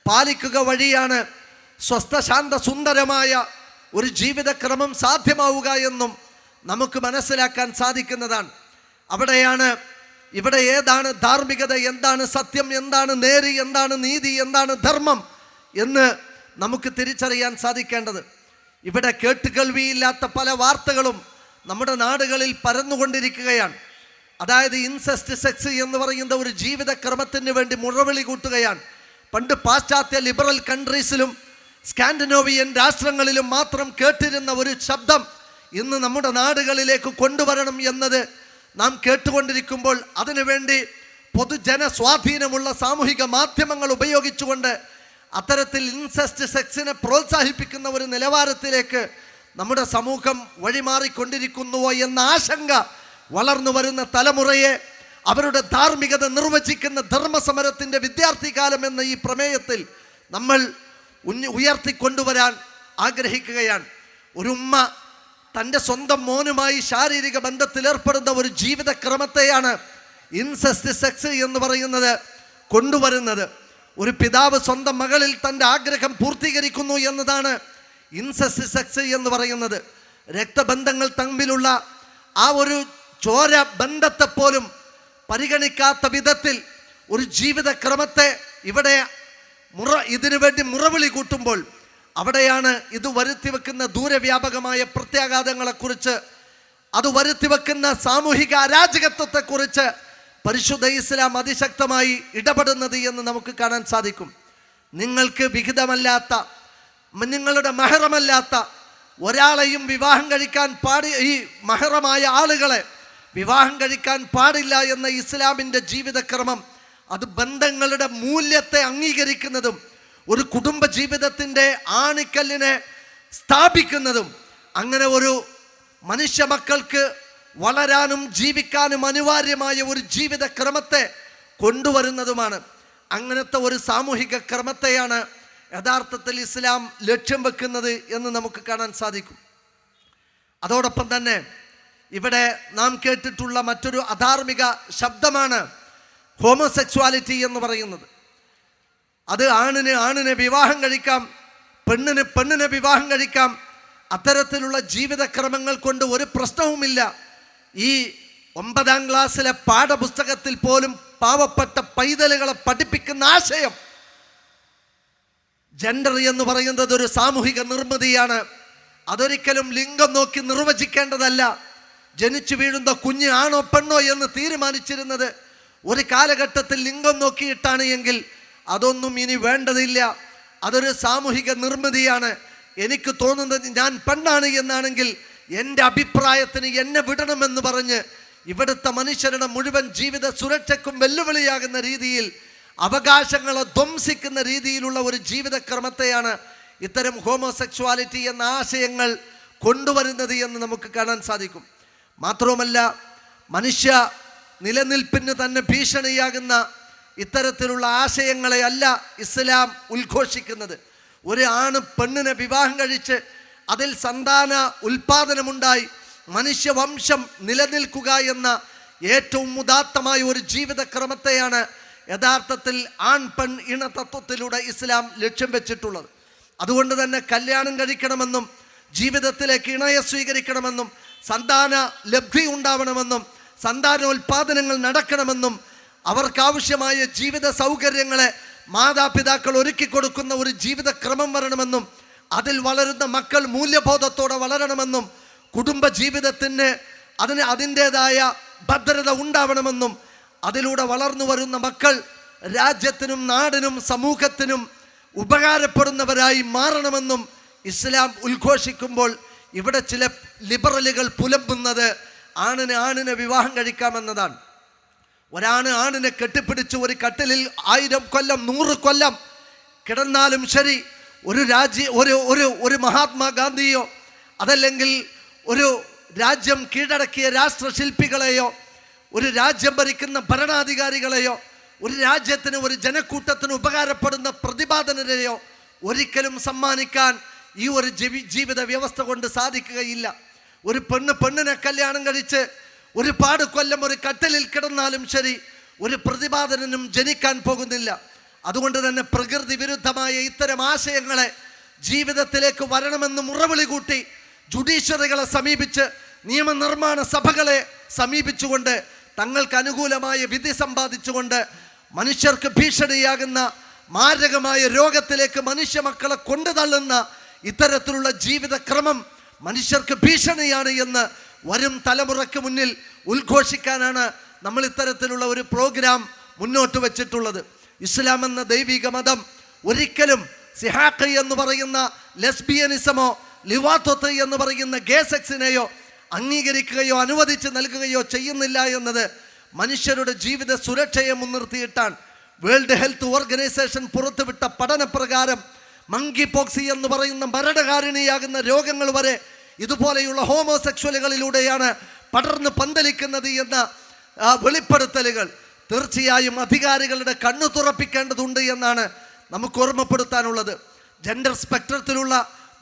പാലിക്കുക വഴിയാണ് സ്വസ്ഥശാന്ത സുന്ദരമായ ഒരു ജീവിതക്രമം സാധ്യമാവുക എന്നും നമുക്ക് മനസ്സിലാക്കാൻ സാധിക്കുന്നതാണ്. അവിടെയാണ് ഇവിടെ ഏതാണ് ധാർമ്മികത, എന്താണ് സത്യം, എന്താണ് നേര്, എന്താണ് നീതി, എന്താണ് ധർമ്മം എന്ന് നമുക്ക് തിരിച്ചറിയാൻ സാധിക്കേണ്ടത്. ഇവിടെ കേട്ടുകേൾവിയില്ലാത്ത പല വാർത്തകളും നമ്മുടെ നാടുകളിൽ പരന്നുകൊണ്ടിരിക്കുകയാണ്. അതായത് ഇൻസെസ്റ്റ് സെക്സ് എന്ന് പറയുന്ന ഒരു ജീവിതക്രമത്തിന് വേണ്ടി മുറവിളി കൂട്ടുകയാണ്. പണ്ട് പാശ്ചാത്യ ലിബറൽ കൺട്രീസിലും സ്കാൻഡിനേവിയൻ രാഷ്ട്രങ്ങളിലും മാത്രം കേട്ടിരുന്ന ഒരു ശബ്ദം ഇന്ന് നമ്മുടെ നാടുകളിലേക്ക് കൊണ്ടുവരണം എന്നത് നാം കേട്ടുകൊണ്ടിരിക്കുമ്പോൾ അതിനുവേണ്ടി പൊതുജന സ്വാധീനമുള്ള സാമൂഹിക മാധ്യമങ്ങൾ ഉപയോഗിച്ചുകൊണ്ട് അത്തരത്തിൽ ഇൻസെസ്റ്റ് സെക്സിനെ പ്രോത്സാഹിപ്പിക്കുന്ന ഒരു നിലവാരത്തിലേക്ക് നമ്മുടെ സമൂഹം വഴിമാറിക്കൊണ്ടിരിക്കുന്നുവോ എന്ന ആശങ്ക വളർന്നു വരുന്ന തലമുറയെ അവരുടെ ധാർമ്മികത നിർവചിക്കുന്ന ധർമ്മസമരത്തിൻ്റെ വിദ്യാർത്ഥി കാലം എന്ന ഈ പ്രമേയത്തിൽ നമ്മൾ ഉയർത്തിക്കൊണ്ടുവരാൻ ആഗ്രഹിക്കുകയാണ്. ഒരു ഉമ്മ തൻ്റെ സ്വന്തം മോനുമായി ശാരീരിക ബന്ധത്തിലേർപ്പെടുന്ന ഒരു ജീവിതക്രമത്തെയാണ് ഇൻസെസ്റ്റ് സെക്സ് എന്ന് പറയുന്നത് കൊണ്ടുവരുന്നത്. ഒരു പിതാവ് സ്വന്തം മകളിൽ തൻ്റെ ആഗ്രഹം പൂർത്തീകരിക്കുന്നു എന്നതാണ് ഇൻസെസ്റ്റ് സെക്സ് എന്ന് പറയുന്നത്. രക്തബന്ധങ്ങൾ തമ്മിലുള്ള ആ ഒരു ചോര ബന്ധത്തെ പോലും പരിഗണിക്കാത്ത വിധത്തിൽ ഒരു ജീവിതക്രമത്തെ ഇവിടെ ഇതിനു വേണ്ടി മുറവിളി കൂട്ടുമ്പോൾ അവിടെയാണ് ഇത് വരുത്തിവെക്കുന്ന ദൂരവ്യാപകമായ പ്രത്യാഘാതങ്ങളെക്കുറിച്ച്, അത് വരുത്തിവെക്കുന്ന സാമൂഹിക അരാജകത്വത്തെക്കുറിച്ച് പരിശുദ്ധ ഇസ്ലാം അതിശക്തമായി ഇടപെടുന്നത് എന്ന് നമുക്ക് കാണാൻ സാധിക്കും. നിങ്ങൾക്ക് വിഹിതമല്ലാത്ത, നിങ്ങളുടെ മഹറമല്ലാത്ത ഒരാളെയും വിവാഹം കഴിക്കാൻ ഈ മഹറമായ ആളുകളെ വിവാഹം കഴിക്കാൻ പാടില്ല എന്ന ഇസ്ലാമിൻ്റെ ജീവിതക്രമം അത് ബന്ധങ്ങളുടെ മൂല്യത്തെ അംഗീകരിക്കുന്നതും ഒരു കുടുംബ ജീവിതത്തിൻ്റെ ആണിക്കല്ലിനെ സ്ഥാപിക്കുന്നതും അങ്ങനെ ഒരു മനുഷ്യ മക്കൾക്ക് വളരാനും ജീവിക്കാനും അനിവാര്യമായ ഒരു ജീവിതക്രമത്തെ കൊണ്ടുവരുന്നതുമാണ്. അങ്ങനത്തെ ഒരു സാമൂഹിക ക്രമത്തെയാണ് യഥാർത്ഥത്തിൽ ഇസ്ലാം ലക്ഷ്യം വെക്കുന്നത് എന്ന് നമുക്ക് കാണാൻ സാധിക്കും. അതോടൊപ്പം തന്നെ ഇവിടെ നാം കേട്ടിട്ടുള്ള മറ്റൊരു അധാർമിക ശബ്ദമാണ് ഹോമോസെക്സ്വാലിറ്റി എന്ന് പറയുന്നത്. അത് ആണിനെ വിവാഹം കഴിക്കാം, പെണ്ണിനെ വിവാഹം കഴിക്കാം. അത്തരത്തിലുള്ള ജീവിതക്രമങ്ങൾ കൊണ്ട് ഒരു പ്രശ്നവുമില്ല. ഈ 9ാം ക്ലാസ്സിലെ പാഠപുസ്തകത്തിൽ പോലും പാവപ്പെട്ട പൈതലുകളെ പഠിപ്പിക്കുന്ന ആശയം ജെൻഡർ എന്ന് പറയുന്നത് ഒരു സാമൂഹിക നിർമ്മിതിയാണ്. അതൊരിക്കലും ലിംഗം നോക്കി നിർവചിക്കേണ്ടതല്ല. ജനിച്ചു വീഴുന്ന കുഞ്ഞ് ആണോ പെണ്ണോ എന്ന് തീരുമാനിച്ചിരുന്നത് ഒരു കാലഘട്ടത്തിൽ ലിംഗം നോക്കിയിട്ടാണ് എങ്കിൽ അതൊന്നും ഇനി വേണ്ടതില്ല. അതൊരു സാമൂഹിക നിർമ്മിതിയാണ്. എനിക്ക് തോന്നുന്നത് ഞാൻ പെണ്ണാണ് എന്നാണെങ്കിൽ എൻ്റെ അഭിപ്രായത്തിന് എന്നെ വിടണമെന്ന് പറഞ്ഞ് ഇവിടുത്തെ മനുഷ്യരുടെ മുഴുവൻ ജീവിത സുരക്ഷയ്ക്കും വെല്ലുവിളിയാകുന്ന രീതിയിൽ അവകാശങ്ങളെ ധ്വംസിക്കുന്ന രീതിയിലുള്ള ഒരു ജീവിതക്രമത്തെയാണ് ഇത്തരം ഹോമോസെക്സ്വാലിറ്റി എന്ന ആശയങ്ങൾ കൊണ്ടുവരുന്നത് എന്ന് നമുക്ക് കാണാൻ സാധിക്കും. മാത്രവുമല്ല, മനുഷ്യ നിലനിൽപ്പിന് തന്നെ ഭീഷണിയാകുന്ന ഇത്തരത്തിലുള്ള ആശയങ്ങളെ അല്ല ഇസ്ലാം ഉദ്ഘോഷിക്കുന്നത്. ഒരു ആണ് പെണ്ണിനെ വിവാഹം കഴിച്ച് അതിൽ സന്താന ഉൽപാദനമുണ്ടായി മനുഷ്യവംശം നിലനിൽക്കുക എന്ന ഏറ്റവും ഉദാത്തമായ ഒരു ജീവിതക്രമത്തെയാണ് യഥാർത്ഥത്തിൽ ആൺ പെൺ ഇണ തത്വത്തിലൂടെ ഇസ്ലാം ലക്ഷ്യം വെച്ചിട്ടുള്ളത്. അതുകൊണ്ട് തന്നെ കല്യാണം കഴിക്കണമെന്നും ജീവിതത്തിലേക്ക് ഇണയെ സ്വീകരിക്കണമെന്നും സന്താന ലബ്ധി ഉണ്ടാവണമെന്നും സന്താനോൽപാദനങ്ങൾ നടക്കണമെന്നും അവർക്കാവശ്യമായ ജീവിത സൗകര്യങ്ങളെ മാതാപിതാക്കൾ ഒരുക്കി കൊടുക്കുന്ന ഒരു ജീവിതക്രമം വരണമെന്നും അതിൽ വളരുന്ന മക്കൾ മൂല്യബോധത്തോടെ വളരണമെന്നും കുടുംബ ജീവിതത്തിന് അതിൻ്റെതായ ഭദ്രത ഉണ്ടാവണമെന്നും അതിലൂടെ വളർന്നു വരുന്ന മക്കൾ രാജ്യത്തിനും നാടിനും സമൂഹത്തിനും ഉപകാരപ്പെടുന്നവരായി മാറണമെന്നും ഇസ്ലാം ഉദ്ഘോഷിക്കുമ്പോൾ ഇവിടെ ചില ലിബറലുകൾ പുലമ്പുന്നത് ആണിനെ വിവാഹം കഴിക്കാമെന്നതാണ്. ഒരാണ് ആണിനെ കെട്ടിപ്പിടിച്ച് ഒരു കട്ടിലിൽ 1000 കൊല്ലം 100 കൊല്ലം കിടന്നാലും ശരി, ഒരു മഹാത്മാഗാന്ധിയോ അതല്ലെങ്കിൽ ഒരു രാജ്യം കീഴടക്കിയ രാഷ്ട്രശില്പികളെയോ ഒരു രാജ്യം ഭരിക്കുന്ന ഭരണാധികാരികളെയോ ഒരു രാജ്യത്തിന് ഒരു ജനക്കൂട്ടത്തിന് ഉപകാരപ്പെടുന്ന പ്രതിപാദനരെയോ ഒരിക്കലും സമ്മാനിക്കാൻ ഈ ഒരു ജീവിത വ്യവസ്ഥ കൊണ്ട് സാധിക്കുകയില്ല. ഒരു പെണ്ണിനെ കല്യാണം കഴിച്ച് ഒരുപാട് കൊല്ലം ഒരു കട്ടിലിൽ കിടന്നാലും ശരി, ഒരു പ്രതിപാദനനും ജനിക്കാൻ പോകുന്നില്ല. അതുകൊണ്ട് തന്നെ പ്രകൃതി വിരുദ്ധമായ ഇത്തരം ആശയങ്ങളെ ജീവിതത്തിലേക്ക് വരണമെന്ന് മുറവിളി കൂട്ടി ജുഡീഷ്യറികളെ സമീപിച്ച് നിയമനിർമ്മാണ സഭകളെ സമീപിച്ചുകൊണ്ട് തങ്ങൾക്ക് അനുകൂലമായ വിധി സമ്പാദിച്ചുകൊണ്ട് മനുഷ്യർക്ക് ഭീഷണിയാകുന്ന മാരകമായ രോഗത്തിലേക്ക് മനുഷ്യ മക്കളെ കൊണ്ടുതള്ളുന്ന ഇത്തരത്തിലുള്ള ജീവിതക്രമം മനുഷ്യർക്ക് ഭീഷണിയാണ് എന്ന് വരും തലമുറയ്ക്ക് മുന്നിൽ ഉദ്ഘോഷിക്കാനാണ് നമ്മൾ ഇത്തരത്തിലുള്ള ഒരു പ്രോഗ്രാം മുന്നോട്ട് വെച്ചിട്ടുള്ളത്. ഇസ്ലാം എന്ന ദൈവിക മതം ഒരിക്കലും സിഹാഖ് എന്ന് പറയുന്ന ലെസ്ബിയനിസമോ ലിവാത്വത്ത് എന്ന് പറയുന്ന ഗേ സെക്സിനെയോ അംഗീകരിക്കുകയോ അനുവദിച്ച് നൽകുകയോ ചെയ്യുന്നില്ല എന്നത് മനുഷ്യരുടെ ജീവിത സുരക്ഷയെ മുൻനിർത്തിയിട്ടാണ്. വേൾഡ് ഹെൽത്ത് ഓർഗനൈസേഷൻ പുറത്തുവിട്ട പഠനപ്രകാരം മങ്കി പോക്സി എന്ന് പറയുന്ന മരണകാരിണിയാകുന്ന രോഗങ്ങൾ വരെ ഇതുപോലെയുള്ള ഹോമോസെക്സ്വലുകളിലൂടെയാണ് പടർന്ന് പന്തലിക്കുന്നത് എന്ന വെളിപ്പെടുത്തലുകൾ തീർച്ചയായും അധികാരികളുടെ കണ്ണു തുറപ്പിക്കേണ്ടതുണ്ട് എന്നാണ് നമുക്ക് ഓർമ്മപ്പെടുത്താനുള്ളത്. ജെൻഡർ സ്പെക്ട്രത്തിലുള്ള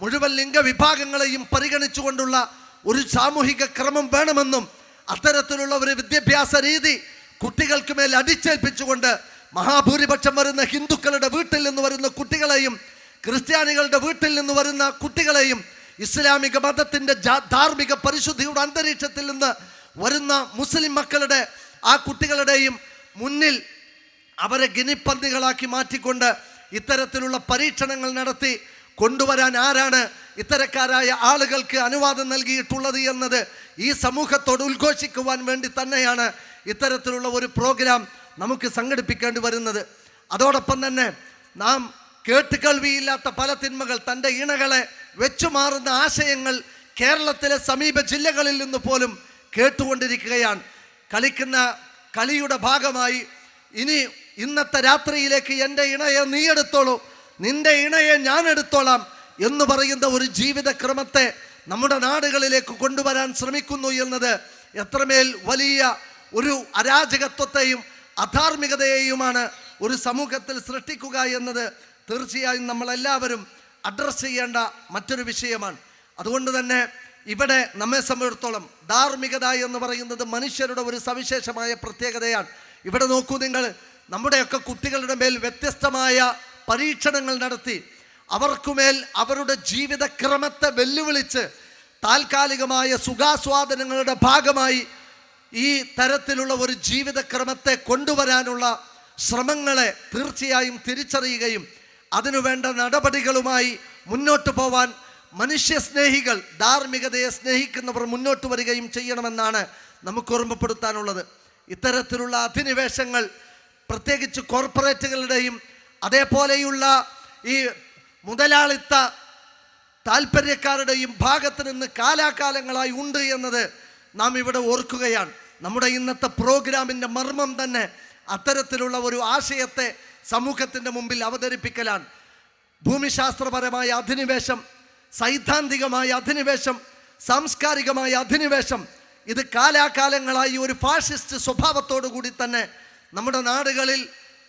മുഴുവൻ ലിംഗവിഭാഗങ്ങളെയും പരിഗണിച്ചുകൊണ്ടുള്ള ഒരു സാമൂഹിക ക്രമം വേണമെന്നും അത്തരത്തിലുള്ള ഒരു വിദ്യാഭ്യാസ രീതി കുട്ടികൾക്ക് മേൽ അടിച്ചേൽപ്പിച്ചുകൊണ്ട് മഹാഭൂരിപക്ഷം വരുന്ന ഹിന്ദുക്കളുടെ വീട്ടിൽ നിന്ന് വരുന്ന കുട്ടികളെയും ക്രിസ്ത്യാനികളുടെ വീട്ടിൽ നിന്ന് വരുന്ന കുട്ടികളെയും ഇസ്ലാമിക മതത്തിൻ്റെ ധാർമ്മിക പരിശുദ്ധിയുടെ അന്തരീക്ഷത്തിൽ നിന്ന് വരുന്ന മുസ്ലിം മക്കളുടെ ആ കുട്ടികളുടെയും മുന്നിൽ അവരെ ഗിനിപ്പന്നികളാക്കി മാറ്റിക്കൊണ്ട് ഇത്തരത്തിലുള്ള പരീക്ഷണങ്ങൾ നടത്തി കൊണ്ടുവരാൻ ആരാണ് ഇത്തരക്കാരായ ആളുകൾക്ക് അനുവാദം നൽകിയിട്ടുള്ളത് എന്നത് ഈ സമൂഹത്തോട് ഉദ്ഘോഷിക്കുവാൻ വേണ്ടി തന്നെയാണ് ഇത്തരത്തിലുള്ള ഒരു പ്രോഗ്രാം നമുക്ക് സംഘടിപ്പിക്കേണ്ടി വരുന്നത്. അതോടൊപ്പം തന്നെ നാം കേട്ടുകേൾവിയില്ലാത്ത പല തിന്മകൾ, തൻ്റെ ഇണകളെ വെച്ചുമാറുന്ന ആശയങ്ങൾ കേരളത്തിലെ സമീപ ജില്ലകളിൽ നിന്ന് പോലും കേട്ടുകൊണ്ടിരിക്കുകയാണ്. കളിയുടെ ഭാഗമായി ഇന്നത്തെ രാത്രിയിലേക്ക് എൻ്റെ ഇണയെ നീ എടുത്തോളൂ, നിന്റെ ഇണയെ ഞാൻ എടുത്തോളാം എന്ന് പറയുന്ന ഒരു ജീവിതക്രമത്തെ നമ്മുടെ നാടുകളിലേക്ക് കൊണ്ടുവരാൻ ശ്രമിക്കുന്നു എന്നത് എത്രമേൽ വലിയ ഒരു അരാജകത്വത്തെയും അധാർമികതയെയുമാണ് ഒരു സമൂഹത്തിൽ സൃഷ്ടിക്കുക എന്നത് തീർച്ചയായും നമ്മളെല്ലാവരും അഡ്രസ്സ് ചെയ്യേണ്ട മറ്റൊരു വിഷയമാണ്. അതുകൊണ്ട് തന്നെ ഇവിടെ നമ്മെ സംബന്ധിച്ചിടത്തോളം ധാർമ്മികത എന്ന് പറയുന്നത് മനുഷ്യരുടെ ഒരു സവിശേഷമായ പ്രത്യേകതയാണ്. ഇവിടെ നോക്കൂ നിങ്ങൾ, നമ്മുടെയൊക്കെ കുട്ടികളുടെ മേൽ വ്യത്യസ്തമായ പരീക്ഷണങ്ങൾ നടത്തി അവർക്കുമേൽ അവരുടെ ജീവിതക്രമത്തെ വെല്ലുവിളിച്ച് താൽക്കാലികമായ സുഖാസ്വാദനങ്ങളുടെ ഭാഗമായി ഈ തരത്തിലുള്ള ഒരു ജീവിതക്രമത്തെ കൊണ്ടുവരാനുള്ള ശ്രമങ്ങളെ തീർച്ചയായും തിരിച്ചറിയുകയും അതിനുവേണ്ട നടപടികളുമായി മുന്നോട്ട് പോവാൻ മനുഷ്യസ്നേഹികൾ, ധാർമ്മികതയെ സ്നേഹിക്കുന്നവർ മുന്നോട്ട് വരികയും ചെയ്യണമെന്നാണ് നമുക്ക് ഓർമ്മപ്പെടുത്താനുള്ളത്. ഇത്തരത്തിലുള്ള അധിനിവേശങ്ങൾ പ്രത്യേകിച്ച് കോർപ്പറേറ്റുകളുടെയും അതേപോലെയുള്ള ഈ മുതലാളിത്ത താല്പര്യക്കാരുടെയും ഭാഗത്ത് നിന്ന് കാലാകാലങ്ങളായി ഉണ്ട് എന്നത് നാം ഇവിടെ ഓർക്കുകയാണ്. നമ്മുടെ ഇന്നത്തെ പ്രോഗ്രാമിൻ്റെ മർമ്മം തന്നെ അത്തരത്തിലുള്ള ഒരു ആശയത്തെ സമൂഹത്തിൻ്റെ മുമ്പിൽ അവതരിപ്പിക്കലാണ്. ഭൂമിശാസ്ത്രപരമായ അധിനിവേശം, സൈദ്ധാന്തികമായ അധിനിവേശം, സാംസ്കാരികമായ അധിനിവേശം, ഇത് കാലാകാലങ്ങളായി ഒരു ഫാഷിസ്റ്റ് സ്വഭാവത്തോടു കൂടി തന്നെ നമ്മുടെ നാടുകളിൽ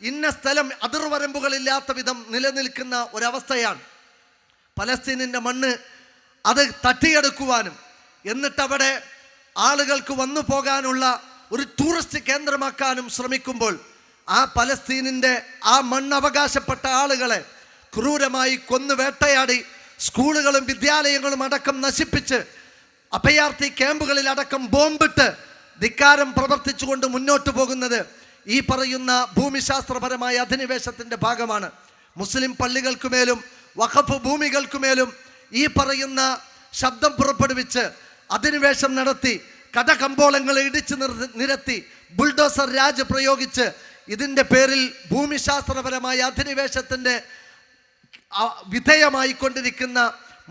ഇന്ന സ്ഥലം അതിർവരമ്പുകളില്ലാത്ത വിധം നിലനിൽക്കുന്ന ഒരവസ്ഥയാണ്. പലസ്തീനിൻ്റെ മണ്ണ് അത് തട്ടിയെടുക്കുവാനും എന്നിട്ടവിടെ ആളുകൾക്ക് വന്നു പോകാനുള്ള ഒരു ടൂറിസ്റ്റ് കേന്ദ്രമാക്കാനും ശ്രമിക്കുമ്പോൾ ആ പലസ്തീനിൻ്റെ ആ മണ്ണവകാശപ്പെട്ട ആളുകളെ ക്രൂരമായി കൊന്നു വേട്ടയാടി സ്കൂളുകളും വിദ്യാലയങ്ങളും അടക്കം നശിപ്പിച്ച് അഭയാർത്ഥി ക്യാമ്പുകളിൽ അടക്കം ബോംബിട്ട് ധിക്കാരം പ്രവർത്തിച്ചുകൊണ്ട് മുന്നോട്ട് പോകുന്നത് ഈ പറയുന്ന ഭൂമിശാസ്ത്രപരമായ അധിനിവേശത്തിൻ്റെ ഭാഗമാണ്. മുസ്ലിം പള്ളികൾക്കുമേലും വഖഫ് ഭൂമികൾക്കുമേലും ഈ പറയുന്ന ശബ്ദം പുറപ്പെടുവിച്ച് അധിനിവേശം നടത്തി കടകമ്പോളങ്ങളെ ഇടിച്ചു നിരത്തി ബുൾഡോസർ രാജ് പ്രയോഗിച്ച് ഇതിൻ്റെ പേരിൽ ഭൂമിശാസ്ത്രപരമായ അധിനിവേശത്തിൻ്റെ വിധേയമായി കൊണ്ടിരിക്കുന്ന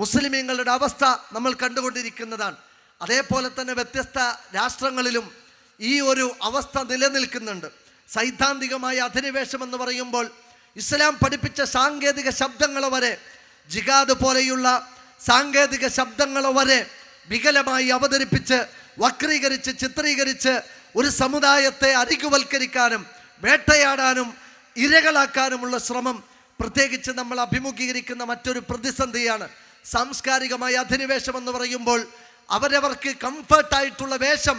മുസ്ലിമീങ്ങളുടെ അവസ്ഥ നമ്മൾ കണ്ടുകൊണ്ടിരിക്കുന്നതാണ്. അതേപോലെ തന്നെ വ്യത്യസ്ത രാഷ്ട്രങ്ങളിലും ഈ ഒരു അവസ്ഥ നിലനിൽക്കുന്നുണ്ട്. സൈദ്ധാന്തികമായ അധിനിവേശം എന്ന് പറയുമ്പോൾ ഇസ്ലാം പഠിപ്പിച്ച സാങ്കേതിക ശബ്ദങ്ങൾ വരെ, ജിഹാദ് പോലെയുള്ള സാങ്കേതിക ശബ്ദങ്ങൾ വരെ വികലമായി അവതരിപ്പിച്ച് വക്രീകരിച്ച് ചിത്രീകരിച്ച് ഒരു സമുദായത്തെ അരികുവൽക്കരിക്കാനും വേട്ടയാടാനും ഇരകളാക്കാനുമുള്ള ശ്രമം പ്രത്യേകിച്ച് നമ്മൾ അഭിമുഖീകരിക്കുന്ന മറ്റൊരു പ്രതിസന്ധിയാണ്. സാംസ്കാരികമായ അധിനിവേശം എന്ന് പറയുമ്പോൾ അവരവർക്ക് കംഫർട്ടായിട്ടുള്ള വേഷം,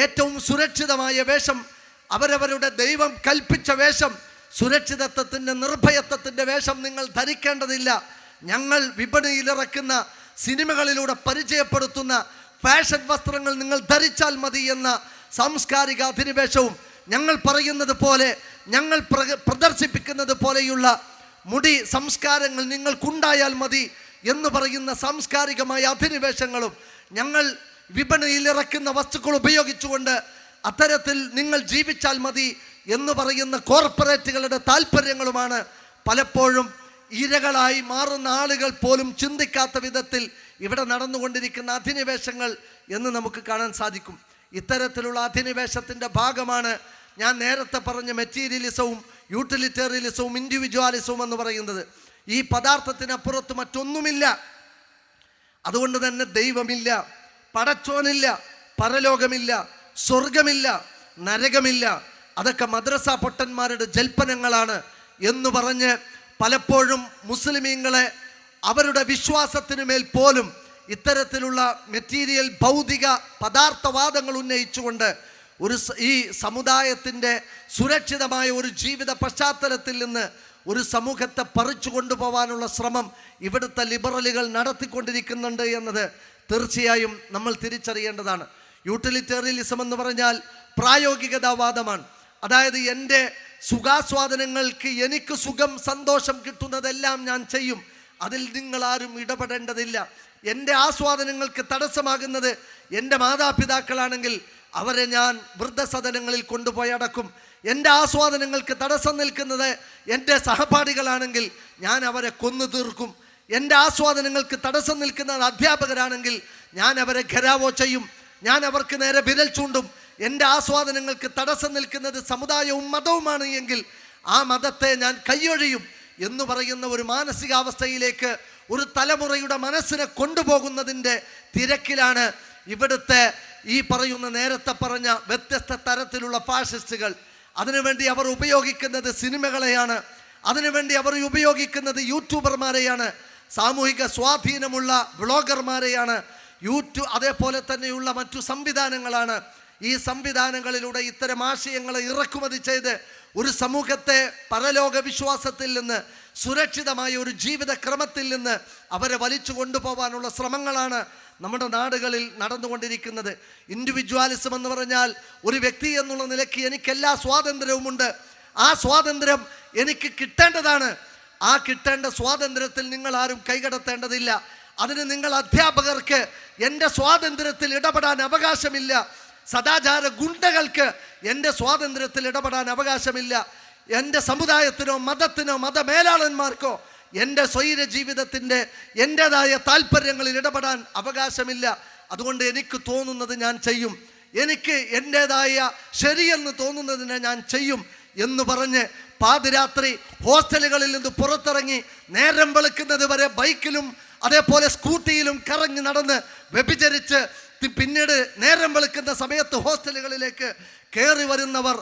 ഏറ്റവും സുരക്ഷിതമായ വേഷം, അവരവരുടെ ദൈവം കൽപ്പിച്ച വേഷം, സുരക്ഷിതത്വത്തിൻ്റെ നിർഭയത്വത്തിൻ്റെ വേഷം നിങ്ങൾ ധരിക്കേണ്ടതില്ല, ഞങ്ങൾ വിപണിയിലിറക്കുന്ന സിനിമകളിലൂടെ പരിചയപ്പെടുത്തുന്ന ഫാഷൻ വസ്ത്രങ്ങൾ നിങ്ങൾ ധരിച്ചാൽ മതി എന്ന സാംസ്കാരിക അധിനിവേശവും, ഞങ്ങൾ പറയുന്നത് പോലെ ഞങ്ങൾ പ്രദർശിപ്പിക്കുന്നത് പോലെയുള്ള മുടി സംസ്കാരങ്ങൾ നിങ്ങൾക്കുണ്ടായാൽ മതി എന്ന് പറയുന്ന സാംസ്കാരികമായ അധിനിവേശങ്ങളും, ഞങ്ങൾ വിപണിയിൽ ഇറക്കുന്ന വസ്തുക്കൾ ഉപയോഗിച്ചുകൊണ്ട് അത്തരത്തിൽ നിങ്ങൾ ജീവിച്ചാൽ മതി എന്ന് പറയുന്ന കോർപ്പറേറ്റുകളുടെ താല്പര്യങ്ങളുമാണ് പലപ്പോഴും ഇരകളായി മാറുന്ന ആളുകൾ പോലും ചിന്തിക്കാത്ത വിധത്തിൽ ഇവിടെ നടന്നുകൊണ്ടിരിക്കുന്ന അധിനിവേശങ്ങൾ എന്ന് നമുക്ക് കാണാൻ സാധിക്കും. ഇത്തരത്തിലുള്ള അധിനിവേശത്തിൻ്റെ ഭാഗമാണ് ഞാൻ നേരത്തെ പറഞ്ഞ മെറ്റീരിയലിസവും യൂട്ടിലിറ്റേറിയലിസവും ഇൻഡിവിജ്വാലിസവും എന്ന് പറയുന്നത്. ഈ പദാർത്ഥത്തിനപ്പുറത്ത് മറ്റൊന്നുമില്ല. അതുകൊണ്ട് തന്നെ ദൈവമില്ല, പടച്ചോനില്ല, പരലോകമില്ല, സ്വർഗമില്ല, നരകമില്ല, അതൊക്കെ മദ്രസ പൊട്ടന്മാരുടെ ജൽപ്പനങ്ങളാണ് എന്ന് പറഞ്ഞ് പലപ്പോഴും മുസ്ലിമീങ്ങളെ അവരുടെ വിശ്വാസത്തിനു മേൽ പോലും ഇത്തരത്തിലുള്ള മെറ്റീരിയൽ ഭൗതിക പദാർത്ഥവാദങ്ങൾ ഉന്നയിച്ചുകൊണ്ട് ഈ സമുദായത്തിൻ്റെ സുരക്ഷിതമായ ഒരു ജീവിത പശ്ചാത്തലത്തിൽ നിന്ന് ഒരു സമൂഹത്തെ പറിച്ചു കൊണ്ടുപോകാനുള്ള ശ്രമം ഇവിടുത്തെ ലിബറലുകൾ നടത്തിക്കൊണ്ടിരിക്കുന്നുണ്ട് എന്നത് തീർച്ചയായും നമ്മൾ തിരിച്ചറിയേണ്ടതാണ്. യൂട്ടിലിറ്റേറിയലിസം എന്ന് പറഞ്ഞാൽ പ്രായോഗികതാവാദമാണ്. അതായത് എൻ്റെ സുഖാസ്വാദനങ്ങൾക്ക് എനിക്ക് സുഖം സന്തോഷം കിട്ടുന്നതെല്ലാം ഞാൻ ചെയ്യും, അതിൽ നിങ്ങളാരും ഇടപെടേണ്ടതില്ല. എൻ്റെ ആസ്വാദനങ്ങൾക്ക് തടസ്സമാകുന്നത് എൻ്റെ മാതാപിതാക്കളാണെങ്കിൽ അവരെ ഞാൻ വൃദ്ധസദനങ്ങളിൽ കൊണ്ടുപോയി അടക്കും. എൻ്റെ ആസ്വാദനങ്ങൾക്ക് തടസ്സം നിൽക്കുന്നത് എൻ്റെ സഹപാഠികളാണെങ്കിൽ ഞാൻ അവരെ കൊന്നു തീർക്കും. എൻ്റെ ആസ്വാദനങ്ങൾക്ക് തടസ്സം നിൽക്കുന്ന അധ്യാപകരാണെങ്കിൽ ഞാൻ അവരെ ഘരാവോ ചെയ്യും, ഞാൻ അവർക്ക് നേരെ വിരൽ ചൂണ്ടും. എൻ്റെ ആസ്വാദനങ്ങൾക്ക് തടസ്സം നിൽക്കുന്നത് സമുദായവും മതവുമാണ് എങ്കിൽ ആ മതത്തെ ഞാൻ കയ്യൊഴിയും എന്ന് പറയുന്ന ഒരു മാനസികാവസ്ഥയിലേക്ക് ഒരു തലമുറയുടെ മനസ്സിനെ കൊണ്ടുപോകുന്നതിൻ്റെ തിരക്കിലാണ് ഇവിടുത്തെ ഈ പറയുന്ന നേരത്തെ പറഞ്ഞ വ്യത്യസ്ത തരത്തിലുള്ള ഫാഷിസ്റ്റുകൾ. അതിനുവേണ്ടി അവർ ഉപയോഗിക്കുന്നത് സിനിമകളെയാണ്, അതിനുവേണ്ടി അവർ ഉപയോഗിക്കുന്നത് യൂട്യൂബർമാരെയാണ്, സാമൂഹിക സ്വാധീനമുള്ള വ്ളോഗർമാരെയാണ്, അതേപോലെ തന്നെയുള്ള മറ്റു സംവിധാനങ്ങളാണ്. ഈ സംവിധാനങ്ങളിലൂടെ ഇത്തരം ആശയങ്ങളെ ഇറക്കുമതി ചെയ്ത് ഒരു സമൂഹത്തെ പരലോക വിശ്വാസത്തിൽ നിന്ന്, സുരക്ഷിതമായ ഒരു ജീവിതക്രമത്തിൽ നിന്ന് അവരെ വലിച്ചു കൊണ്ടുപോകാനുള്ള ശ്രമങ്ങളാണ് നമ്മുടെ നാടുകളിൽ നടന്നുകൊണ്ടിരിക്കുന്നത്. ഇൻഡിവിജ്വാലിസം എന്ന് പറഞ്ഞാൽ ഒരു വ്യക്തി എന്നുള്ള നിലയ്ക്ക് എനിക്ക് എല്ലാ സ്വാതന്ത്ര്യവുമുണ്ട്, ആ സ്വാതന്ത്ര്യം എനിക്ക് കിട്ടേണ്ടതാണ്. ആ കിട്ടേണ്ട സ്വാതന്ത്ര്യത്തിൽ നിങ്ങൾ ആരും കൈകടത്തേണ്ടതില്ല. അതിന് നിങ്ങൾ അധ്യാപകർക്ക് എൻ്റെ സ്വാതന്ത്ര്യത്തിൽ ഇടപെടാൻ അവകാശമില്ല. സദാചാര ഗുണ്ടകൾക്ക് എൻ്റെ സ്വാതന്ത്ര്യത്തിൽ ഇടപെടാൻ അവകാശമില്ല. എൻ്റെ സമുദായത്തിനോ മതത്തിനോ മതമേലാളന്മാർക്കോ എൻ്റെ സ്വൈര ജീവിതത്തിൻ്റെ എൻ്റെതായ താല്പര്യങ്ങളിൽ ഇടപെടാൻ അവകാശമില്ല. അതുകൊണ്ട് എനിക്ക് തോന്നുന്നത് ഞാൻ ചെയ്യും. എനിക്ക് എൻ്റെതായ ശരിയെന്ന് തോന്നുന്നതിനെ ഞാൻ ചെയ്യും എന്ന് പറഞ്ഞ് പാതിരാത്രി ഹോസ്റ്റലുകളിൽ നിന്ന് പുറത്തിറങ്ങി നേരം വെളുക്കുന്നത് വരെ ബൈക്കിലും അതേപോലെ സ്കൂട്ടിയിലും കറങ്ങി നടന്ന് വ്യഭിചരിച്ച് പിന്നീട് നേരം വെളുക്കുന്ന സമയത്ത് ഹോസ്റ്റലുകളിലേക്ക് കയറി വരുന്നവർ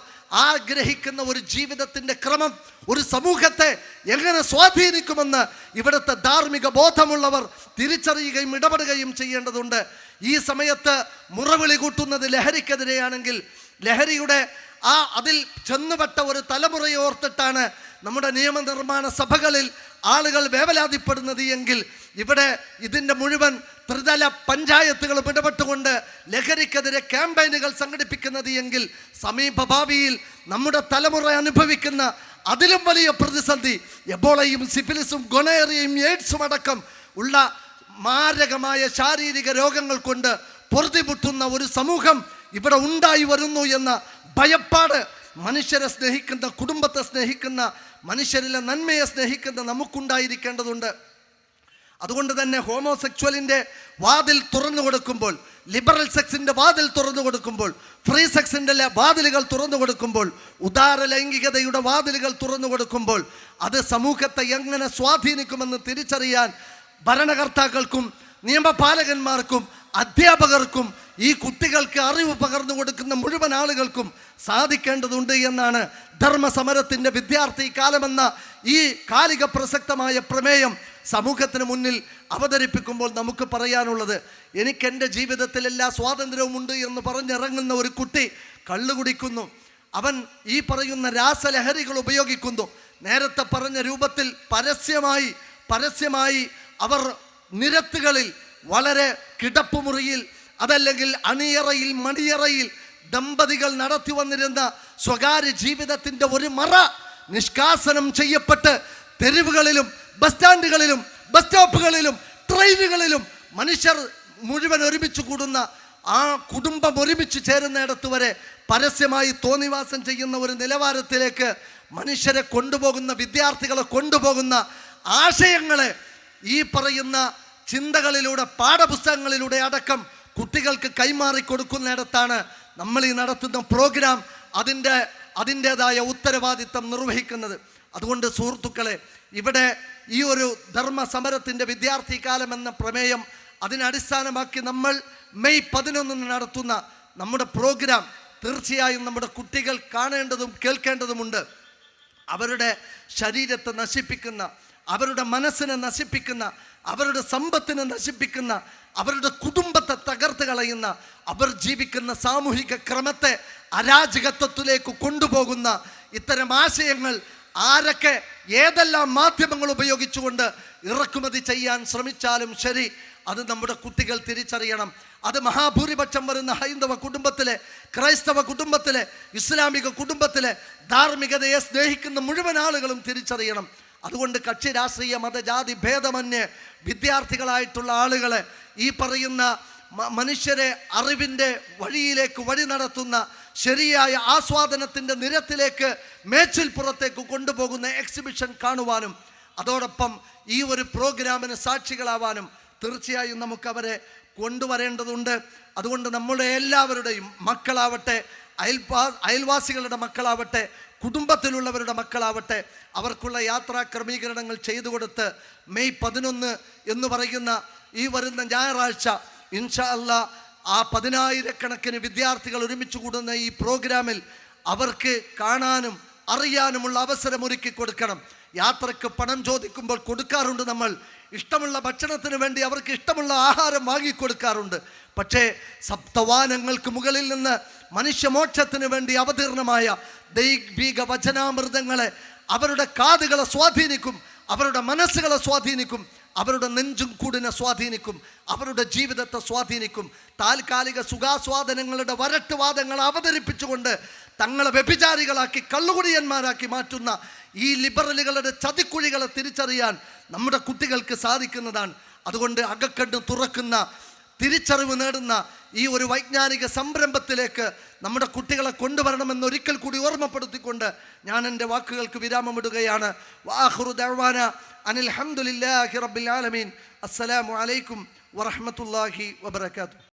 ആഗ്രഹിക്കുന്ന ഒരു ജീവിതത്തിൻ്റെ ക്രമം ഒരു സമൂഹത്തെ എങ്ങനെ സ്വാധീനിക്കുമെന്ന് ഇവിടുത്തെ ധാർമ്മിക ബോധമുള്ളവർ തിരിച്ചറിയുകയും ഇടപെടുകയും ചെയ്യേണ്ടതുണ്ട്. ഈ സമയത്ത് മുറവിളി കൂട്ടുന്നത് ലഹരിക്കെതിരെയാണെങ്കിൽ ലഹരിയുടെ അതിൽ ചെന്നുപെട്ട ഒരു തലമുറയെ ഓർത്തിട്ടാണ് നമ്മുടെ നിയമനിർമ്മാണ സഭകളിൽ ആളുകൾ വേവലാതിപ്പെടുന്നത് എങ്കിൽ ഇവിടെ ഇതിൻ്റെ മുഴുവൻ ത്രിതല പഞ്ചായത്തുകളും ഇടപെട്ടുകൊണ്ട് ലഹരിക്കെതിരെ ക്യാമ്പയിനുകൾ സംഘടിപ്പിക്കുന്നത് എങ്കിൽ സമീപഭാവിയിൽ നമ്മുടെ തലമുറ അനുഭവിക്കുന്ന അതിലും വലിയ പ്രതിസന്ധി എബോളയും സിഫിലിസും ഗൊണേറിയയും എയ്ഡ്സും അടക്കം ഉള്ള മാരകമായ ശാരീരിക രോഗങ്ങൾ കൊണ്ട് പൊറുതിമുട്ടുന്ന ഒരു സമൂഹം ഇവിടെ ഉണ്ടായി വരുന്നു എന്ന ഭയപ്പാട് മനുഷ്യരെ സ്നേഹിക്കുന്ന, കുടുംബത്തെ സ്നേഹിക്കുന്ന, മനുഷ്യരിലെ നന്മയെ സ്നേഹിക്കുന്ന നമുക്കുണ്ടായിരിക്കേണ്ടതുണ്ട്. അതുകൊണ്ട് തന്നെ ഹോമോസെക്ച്വലിൻ്റെ വാതിൽ തുറന്നു കൊടുക്കുമ്പോൾ, ലിബറൽ സെക്സിൻ്റെ വാതിൽ തുറന്നു കൊടുക്കുമ്പോൾ, ഫ്രീ സെക്സിൻ്റെ വാതിലുകൾ തുറന്നു കൊടുക്കുമ്പോൾ, ഉദാര ലൈംഗികതയുടെ വാതിലുകൾ തുറന്നു കൊടുക്കുമ്പോൾ അത് സമൂഹത്തെ എങ്ങനെ സ്വാധീനിക്കുമെന്ന് തിരിച്ചറിയാൻ ഭരണകർത്താക്കൾക്കും നിയമപാലകന്മാർക്കും അധ്യാപകർക്കും ഈ കുട്ടികൾക്ക് അറിവ് പകർന്നു കൊടുക്കുന്ന മുഴുവൻ ആളുകൾക്കും സാധിക്കേണ്ടതുണ്ട് എന്നാണ് ധർമ്മസമരത്തിൻ്റെ വിദ്യാർത്ഥി കാലമെന്ന ഈ കാലിക പ്രസക്തമായ പ്രമേയം സമൂഹത്തിന് മുന്നിൽ അവതരിപ്പിക്കുമ്പോൾ നമുക്ക് പറയാനുള്ളത്. എനിക്കെൻ്റെ ജീവിതത്തിൽ എല്ലാ സ്വാതന്ത്ര്യവും ഉണ്ട് എന്ന് പറഞ്ഞിറങ്ങുന്ന ഒരു കുട്ടി കള്ളു കുടിക്കുന്നു, അവൻ ഈ പറയുന്ന രാസലഹരികൾ ഉപയോഗിക്കുന്നു. നേരത്തെ പറഞ്ഞ രൂപത്തിൽ പരസ്യമായി അവർ നിരത്തുകളിൽ വളരെ കിടപ്പുമുറിയിൽ അതല്ലെങ്കിൽ അണിയറയിൽ മണിയറയിൽ ദമ്പതികൾ നടത്തി വന്നിരുന്ന സ്വകാര്യ ജീവിതത്തിൻ്റെ ഒരു മറ നിഷ്കാസനം ചെയ്യപ്പെട്ട് തെരുവുകളിലും ബസ് സ്റ്റാൻഡുകളിലും ബസ് സ്റ്റോപ്പുകളിലും ട്രെയിനുകളിലും മനുഷ്യർ മുഴുവൻ ഒരുമിച്ച് കൂടുന്ന ആ കുടുംബം ഒരുമിച്ച് ചേരുന്നിടത്ത് വരെ പരസ്യമായി തോന്നിവാസം ചെയ്യുന്ന ഒരു നിലവാരത്തിലേക്ക് മനുഷ്യരെ കൊണ്ടുപോകുന്ന, വിദ്യാർത്ഥികളെ കൊണ്ടുപോകുന്ന ആശയങ്ങളെ ഈ പറയുന്ന ചിന്തകളിലൂടെ പാഠപുസ്തകങ്ങളിലൂടെ അടക്കം കുട്ടികൾക്ക് കൈമാറി കൊടുക്കുന്നിടത്താണ് നമ്മൾ ഈ നടത്തുന്ന പ്രോഗ്രാം അതിൻ്റെതായ ഉത്തരവാദിത്തം നിർവഹിക്കുന്നത്. അതുകൊണ്ട് സുഹൃത്തുക്കളെ, ഇവിടെ ഈ ഒരു ധർമ്മ സമരത്തിൻ്റെ വിദ്യാർത്ഥി കാലം എന്ന പ്രമേയം അതിനടിസ്ഥാനമാക്കി നമ്മൾ മെയ് 11 നടത്തുന്ന നമ്മുടെ പ്രോഗ്രാം തീർച്ചയായും നമ്മുടെ കുട്ടികൾ കാണേണ്ടതും കേൾക്കേണ്ടതുമുണ്ട്. അവരുടെ ശരീരത്തെ നശിപ്പിക്കുന്ന, അവരുടെ മനസ്സിനെ നശിപ്പിക്കുന്ന, അവരുടെ സമ്പത്തിനെ നശിപ്പിക്കുന്ന, അവരുടെ കുടുംബത്തെ തകർത്ത് കളയുന്ന, അവർ ജീവിക്കുന്ന സാമൂഹിക ക്രമത്തെ അരാജകത്വത്തിലേക്ക് കൊണ്ടുപോകുന്ന ഇത്തരം ആശയങ്ങൾ ആരൊക്കെ ഏതെല്ലാം മാധ്യമങ്ങൾ ഉപയോഗിച്ചുകൊണ്ട് ഇറക്കുമതി ചെയ്യാൻ ശ്രമിച്ചാലും ശരി, അത് നമ്മുടെ കുട്ടികൾ തിരിച്ചറിയണം. അത് മഹാഭൂരിപക്ഷം വരുന്ന ഹൈന്ദവ കുടുംബത്തിലെ, ക്രൈസ്തവ കുടുംബത്തിലെ, ഇസ്ലാമിക കുടുംബത്തിലെ ധാർമ്മികതയെ സ്നേഹിക്കുന്ന മുഴുവൻ ആളുകളും തിരിച്ചറിയണം. അതുകൊണ്ട് കക്ഷി രാഷ്ട്രീയ മതജാതി ഭേദമന്യേ വിദ്യാർത്ഥികളായിട്ടുള്ള ആളുകളെ ഈ പറയുന്ന മനുഷ്യരെ അറിവിൻ്റെ വഴിയിലേക്ക് വഴി നടത്തുന്ന, ശരിയായ ആസ്വാദനത്തിൻ്റെ നിരത്തിലേക്ക് മേച്ചിൽപ്പുറത്തേക്ക് കൊണ്ടുപോകുന്ന എക്സിബിഷൻ കാണുവാനും അതോടൊപ്പം ഈ ഒരു പ്രോഗ്രാമിന് സാക്ഷികളാവാനും തീർച്ചയായും നമുക്കവരെ കൊണ്ടുവരേണ്ടതുണ്ട്. അതുകൊണ്ട് നമ്മുടെ എല്ലാവരുടെയും മക്കളാവട്ടെ, അയൽവാസികളുടെ മക്കളാവട്ടെ, കുടുംബത്തിലുള്ളവരുടെ മക്കളാവട്ടെ, അവർക്കുള്ള യാത്രാ ക്രമീകരണങ്ങൾ ചെയ്തു കൊടുത്ത് മെയ് 11 എന്ന് പറയുന്ന ഈ വരുന്ന ഞായറാഴ്ച ഇൻഷാ അല്ലാഹ് ആ 10,000-കണക്കിന് വിദ്യാർത്ഥികൾ ഒരുമിച്ച് കൂടുന്ന ഈ പ്രോഗ്രാമിൽ അവർക്ക് കാണാനും അറിയാനുമുള്ള അവസരം ഒരുക്കി കൊടുക്കണം. യാത്രയ്ക്ക് പണം ചോദിക്കുമ്പോൾ കൊടുക്കാറുണ്ട് നമ്മൾ. ഇഷ്ടമുള്ള ഭക്ഷണത്തിന് വേണ്ടി അവർക്ക് ഇഷ്ടമുള്ള ആഹാരം വാങ്ങിക്കൊടുക്കാറുണ്ട്. പക്ഷേ സപ്തവാനങ്ങൾക്ക് മുകളിൽ നിന്ന് മനുഷ്യമോക്ഷത്തിന് വേണ്ടി അവതീർണമായ ദൈവിക വചനാമൃതങ്ങളെ അവരുടെ കാതുകളെ സ്വാധീനിക്കും, അവരുടെ മനസ്സുകളെ സ്വാധീനിക്കും, അവരുടെ നെഞ്ചും കൂടിനെ സ്വാധീനിക്കും, അവരുടെ ജീവിതത്തെ സ്വാധീനിക്കും. താൽക്കാലിക സുഖാസ്വാദനങ്ങളുടെ വരട്ടുവാദങ്ങൾ അവതരിപ്പിച്ചുകൊണ്ട് തങ്ങളെ വ്യഭിചാരികളാക്കി കള്ളുകുടിയന്മാരാക്കി മാറ്റുന്ന ഈ ലിബറലുകളുടെ ചതിക്കുഴികളെ തിരിച്ചറിയാൻ നമ്മുടെ കുട്ടികൾക്ക് സാധിക്കുന്നതാണ്. അതുകൊണ്ട് അകക്കണ്ണ് തുറക്കുന്ന, തിരിച്ചറിവ് നേടുന്ന ഈ ഒരു വൈജ്ഞാനിക സംരംഭത്തിലേക്ക് നമ്മുടെ കുട്ടികളെ കൊണ്ടുവരണമെന്ന് ഒരിക്കൽ കൂടി ഓർമ്മപ്പെടുത്തിക്കൊണ്ട് ഞാൻ എൻ്റെ വാക്കുകൾക്ക് വിരാമമിടുകയാണ്. വആഖിറു ദഅ്വാന അനിൽ ഹംദുലില്ലാഹി റബ്ബിൽ ആലമീൻ. അസ്സലാമു അലൈക്കും വറഹ്മത്തുള്ളാഹി വബറകാതുഹു.